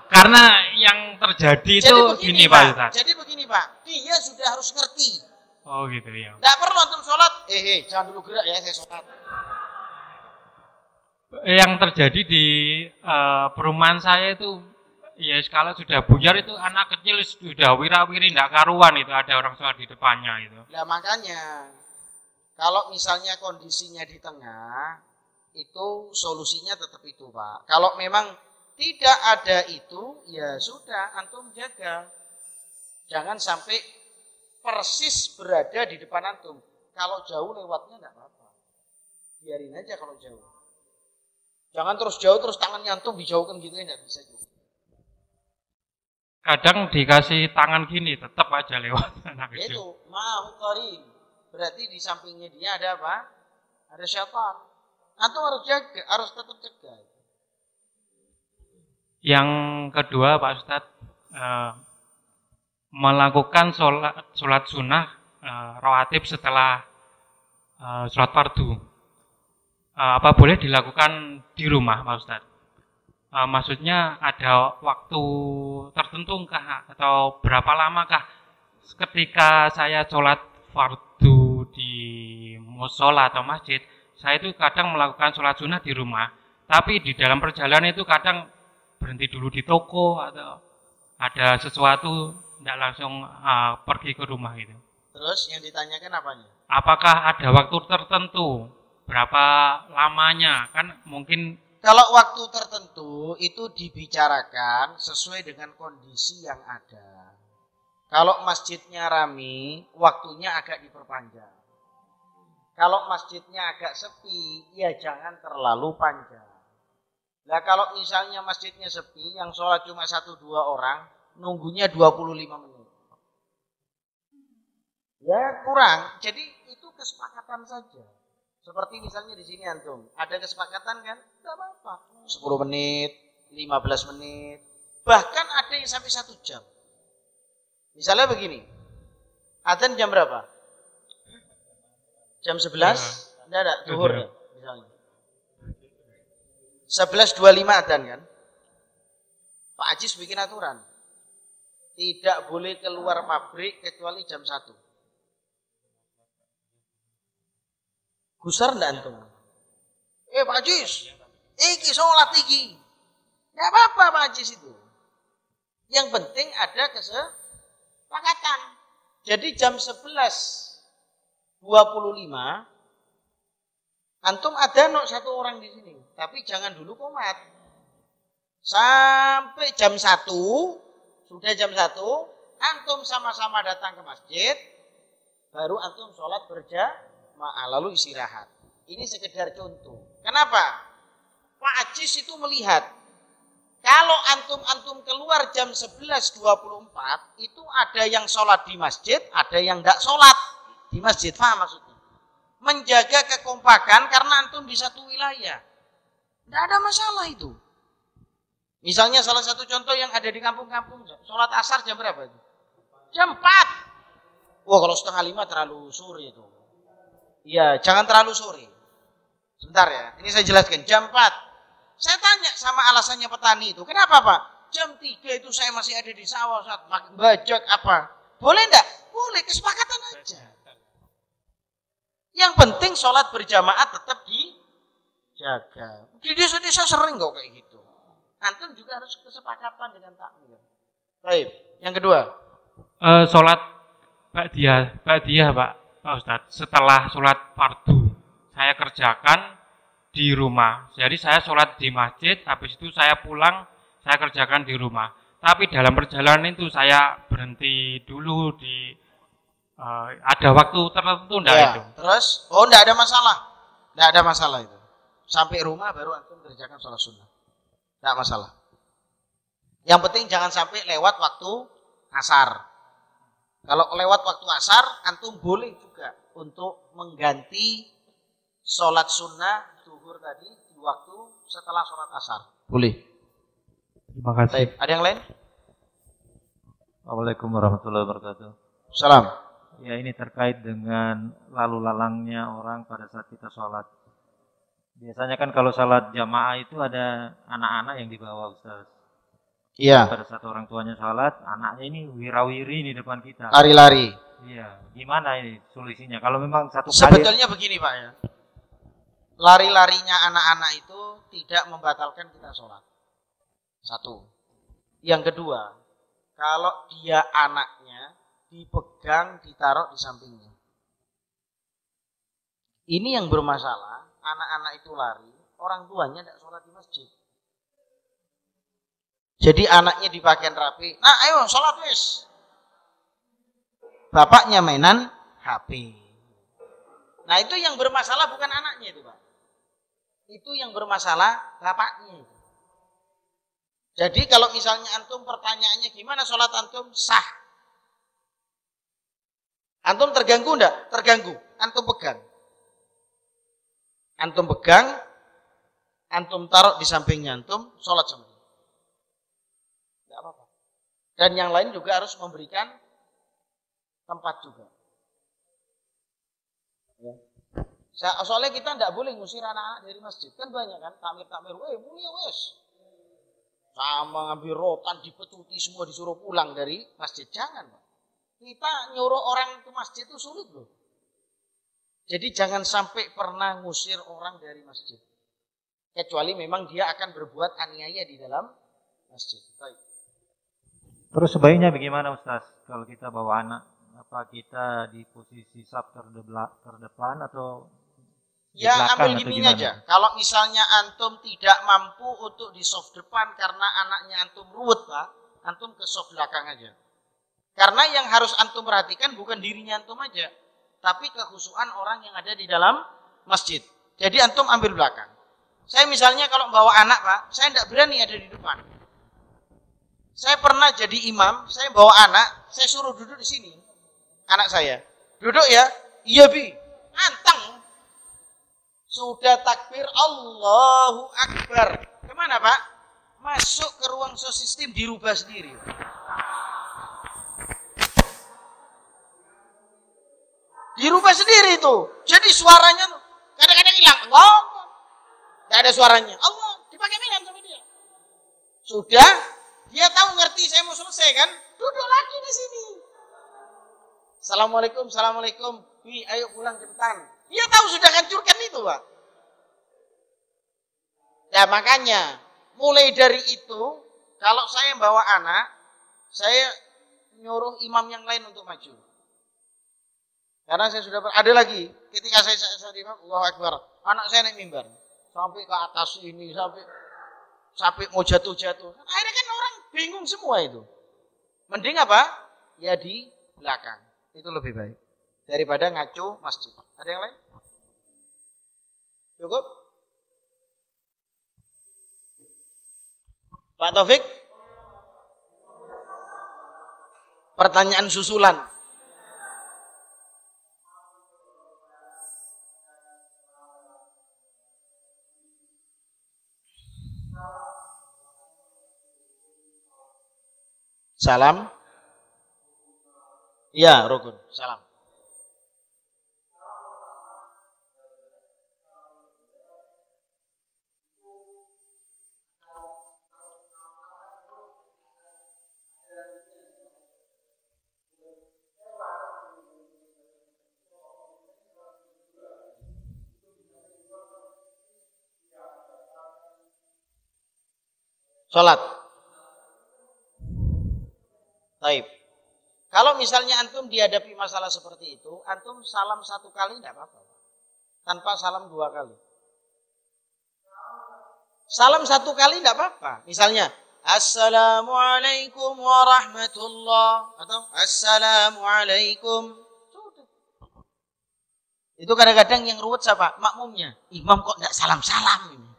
Karena yang terjadi itu gini Pak Ustaz. Jadi begini Pak, dia sudah harus ngerti. Oh gitu ya. Tidak perlu antum sholat, jangan dulu gerak ya, saya sholat. Yang terjadi di perumahan saya itu, ya kalau sudah buyar itu anak kecil sudah wira-wiri, tidak karuan itu ada orang sholat di depannya itu. Nah makanya, kalau misalnya kondisinya di tengah, itu solusinya tetap itu Pak. Kalau memang tidak ada itu, ya sudah, antum jaga. Jangan sampai persis berada di depan antum. Kalau jauh lewatnya tidak apa-apa. Biarin aja kalau jauh. Jangan terus jauh, terus tangannya antum dijauhkan gitu, ya tidak bisa juga. Kadang dikasih tangan gini, tetap aja lewat anak kecil. Itu, ma'ahu qarin. Berarti di sampingnya dia ada apa? Ada syaitan. Antum harus jaga, harus tetap jaga. Yang kedua Pak Ustadz, melakukan sholat sunnah rawatib setelah sholat fardu. Apa boleh dilakukan di rumah Pak Ustadz? Maksudnya ada waktu tertentu kah atau berapa lama kah ketika saya sholat fardu di musola atau masjid, saya itu kadang melakukan sholat sunnah di rumah, tapi di dalam perjalanan itu kadang berhenti dulu di toko atau ada sesuatu, tidak langsung pergi ke rumah gitu. Terus yang ditanyakan apanya? Apakah ada waktu tertentu, berapa lamanya, kan mungkin. Kalau waktu tertentu itu dibicarakan sesuai dengan kondisi yang ada. Kalau masjidnya rame, waktunya agak diperpanjang. Kalau masjidnya agak sepi, ya jangan terlalu panjang. Nah kalau misalnya masjidnya sepi, yang sholat cuma 1-2 orang, nunggunya 25 menit. Ya kurang, jadi itu kesepakatan saja. Seperti misalnya di sini antum, ada kesepakatan kan? Tidak apa-apa. 10 menit, 15 menit, bahkan ada yang sampai 1 jam. Misalnya begini, adzan jam berapa? Jam 11? Tidak ada, zuhur ya, misalnya. 11.25 adzan kan? Pak Ajis bikin aturan. Tidak boleh keluar pabrik kecuali jam 1. Gusar enggak antum? Pak Ajis, iki sholat iki. Enggak apa-apa Pak Ajis itu. Yang penting ada kesepakatan. Jadi jam 11.25 antum ada satu orang di sini, tapi jangan dulu komat. Sampai jam 1, sudah jam 1, antum sama-sama datang ke masjid, baru antum sholat berjamaah, lalu istirahat. Ini sekedar contoh. Kenapa? Pak Ajis itu melihat, kalau antum keluar jam 11.24, itu ada yang sholat di masjid, ada yang tidak sholat di masjid. Paham maksudnya? Menjaga kekompakan karena antum di satu wilayah. Tidak ada masalah itu. Misalnya salah satu contoh yang ada di kampung-kampung, sholat asar jam berapa itu? Jam 4. Wah kalau 4:30 terlalu sore itu. Iya, jangan terlalu sore. Sebentar ya, ini saya jelaskan. Jam 4. Saya tanya sama alasannya petani itu, kenapa Pak? Jam 3 itu saya masih ada di sawah saat bajak apa? Boleh enggak? Boleh, kesepakatan aja. Yang penting sholat berjamaah tetap dijaga. Di desa-desa sering kok kayak gitu. Antum juga harus kesepakatan dengan takmir. Baik, yang kedua. Sholat ba'diyah Pak Ustadz. Setelah sholat fardu, saya kerjakan di rumah. Jadi saya sholat di masjid, habis itu saya pulang, saya kerjakan di rumah. Tapi dalam perjalanan itu saya berhenti dulu di ada waktu tertentu enggak ya, itu? Terus, enggak ada masalah. Enggak ada masalah itu. Sampai rumah baru antum kerjakan sholat sunnah. Enggak masalah. Yang penting jangan sampai lewat waktu asar. Kalau lewat waktu asar, antum boleh juga untuk mengganti sholat sunnah zuhur tadi di waktu setelah sholat asar. Boleh. Terima kasih. Baik, ada yang lain? Assalamualaikum warahmatullahi wabarakatuh. Salam. Ya, ini terkait dengan lalu lalangnya orang pada saat kita sholat. Biasanya kan kalau sholat jamaah itu ada anak-anak yang dibawa Ustaz. Iya. Pada saat orang tuanya sholat, anaknya ini wirawiri di depan kita. Lari-lari. Iya, gimana ini solusinya? Kalau memang satu kali Sebetulnya begini Pak ya. Lari-larinya anak-anak itu tidak membatalkan kita sholat. Satu. Yang kedua, kalau dia anaknya dipegang, ditaruh di sampingnya. Ini yang bermasalah, anak-anak itu lari, orang tuanya tidak sholat di masjid. Jadi anaknya dipakaian rapi, nah ayo sholat wis. Bapaknya mainan HP. Nah itu yang bermasalah bukan anaknya itu Pak. Itu yang bermasalah bapaknya itu. Jadi kalau misalnya antum pertanyaannya gimana sholat antum? Sah. Antum terganggu enggak? Terganggu. Antum pegang. Antum pegang, antum taruh di sampingnya antum, sholat sama dia. Enggak apa-apa. Dan yang lain juga harus memberikan tempat juga. Ya. Soalnya kita tidak boleh ngusir anak-anak dari masjid. Kan banyak kan, takmir-takmir, boleh wes. Sama ngambil rotan, dipetuti semua disuruh pulang dari masjid. Jangan Pak. Kita nyuruh orang ke masjid itu sulit loh. Jadi jangan sampai pernah ngusir orang dari masjid. Kecuali memang dia akan berbuat aniaya di dalam masjid. Baik. terus sebaiknya bagaimana Ustaz kalau kita bawa anak? Apa kita di posisi saf terdepan atau di Ya belakang ambil atau gini gimana? aja. Kalau misalnya antum tidak mampu untuk di soft depan karena anaknya antum ruwet Pak, antum ke soft belakang aja. Karena yang harus antum perhatikan bukan dirinya antum aja, tapi kekhusyuan orang yang ada di dalam masjid. Jadi antum ambil belakang. Saya misalnya kalau bawa anak Pak, saya tidak berani ada di depan. Saya pernah jadi imam, saya bawa anak, saya suruh duduk di sini. Anak saya, duduk ya, iya bi, anteng. Sudah takbir Allahu Akbar. Kemana Pak? Masuk ke ruang sosistem dirubah sendiri. Dirubah sendiri itu. Jadi suaranya tuh kadang-kadang hilang. Allah. Tidak ada suaranya. Allah dipakai minyak sama dia. Sudah, dia tahu ngerti saya mau selesai kan? Duduk lagi di sini. Assalamualaikum, assalamualaikum. Wi, ayo pulang kentan. Dia tahu sudah hancurkan itu, Pak. Ya makanya, mulai dari itu, kalau saya bawa anak, saya nyuruh imam yang lain untuk maju. Karena saya sudah ada lagi, ketika saya imam, Allahu Akbar, anak saya naik mimbar. Sampai ke atas ini, sampai mau jatuh-jatuh. Akhirnya kan orang bingung semua itu. Mending apa? Ya di belakang. Itu lebih baik daripada ngaco masjid. Ada yang lain? Cukup? Pak Taufik? Pertanyaan susulan. Salam. Ya, rukun. Salam. Salat. Taib. Kalau misalnya antum dihadapi masalah seperti itu, antum salam satu kali tidak apa-apa. Tanpa salam dua kali. Salam satu kali tidak apa-apa. Misalnya, Assalamualaikum warahmatullah. Atau Assalamualaikum. Sudah. Itu kadang-kadang yang ruwet siapa? Makmumnya. Imam kok tidak salam-salam ini.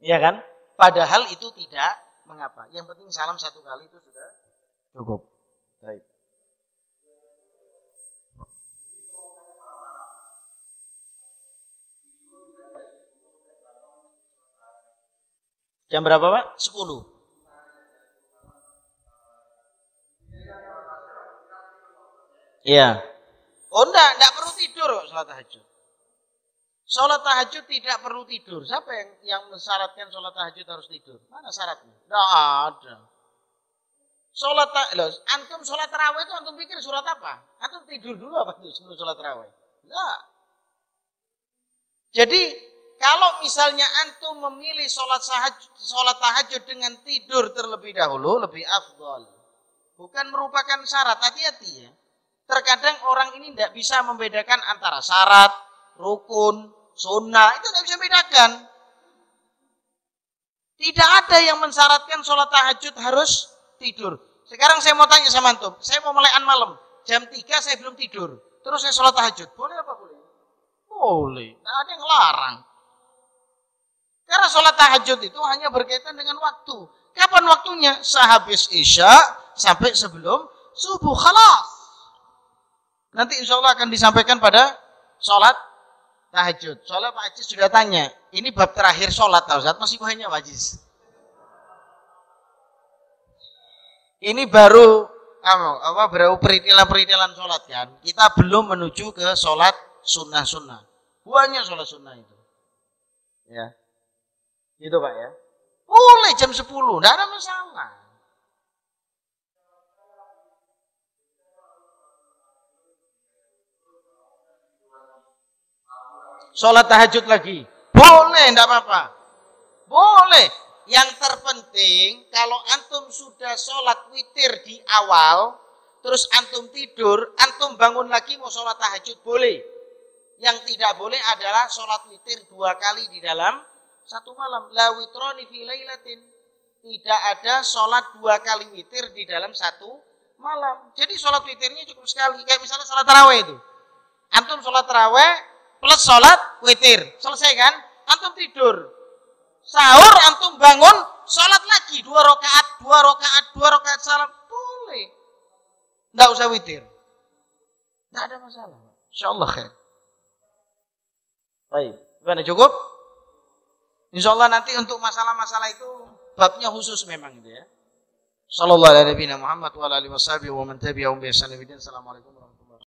Iya kan? Padahal itu tidak mengapa. Yang penting salam satu kali itu sudah cukup. Baik. Jam berapa Pak? 10. Iya. Oh enggak perlu tidur sholat tahajud. Sholat tahajud tidak perlu tidur. Siapa yang mensyaratkan sholat tahajud harus tidur? Mana syaratnya? Tidak ada. Antum sholat tarawih itu antum pikir surat apa? Antum tidur dulu apa itu sebelum sholat tarawih? Enggak. Jadi kalau misalnya antum memilih sholat tahajud dengan tidur terlebih dahulu lebih afdol. Bukan merupakan syarat, hati-hati ya. Terkadang orang ini tidak bisa membedakan antara syarat, rukun, sunnah, itu tidak bisa bedakan. Tidak ada yang mensyaratkan sholat tahajud harus tidur. Sekarang saya mau tanya sama antum, saya mau melekan malam, jam 3 saya belum tidur, terus saya sholat tahajud, boleh apa boleh? Boleh, tidak ada yang larang. Karena sholat tahajud itu hanya berkaitan dengan waktu. Kapan waktunya? Sehabis Isya sampai sebelum subuh, khalas. Nanti insya Allah akan disampaikan pada sholat tahajud. Soalnya Pak Haji sudah tanya, ini bab terakhir sholat, Pak Ustaz, masih banyak Pak Haji. Ini baru peritilan sholat kan. Kita belum menuju ke sholat sunnah-sunnah. Banyak sholat sunnah itu. Ya. Gitu Pak ya. Boleh jam 10, tidak ada masalah. Sholat tahajud lagi. Boleh, tidak apa-apa. Boleh. Yang terpenting, kalau antum sudah sholat witir di awal, terus antum tidur, antum bangun lagi mau sholat tahajud, boleh. Yang tidak boleh adalah sholat witir 2 kali di dalam satu malam. La witroni fi lailatin. Tidak ada sholat 2 kali witir di dalam satu malam. Jadi sholat witirnya cukup sekali. Kayak misalnya sholat tarawih itu. Antum sholat tarawih plus sholat witir. Selesai kan? Antum tidur. Sahur antum bangun, sholat lagi 2 rakaat salam. Boleh. Tidak usah witir. Tidak ada masalah. InsyaAllah khair. Baik. Gimana, cukup? InsyaAllah nanti untuk masalah-masalah itu babnya khusus memang itu ya. Sallallahu alaihi wa sallam Muhammad wa alihi wasallam wa man tabi'ahum bi ihsan ila yaumil din. Assalamualaikum warahmatullahi wabarakatuh.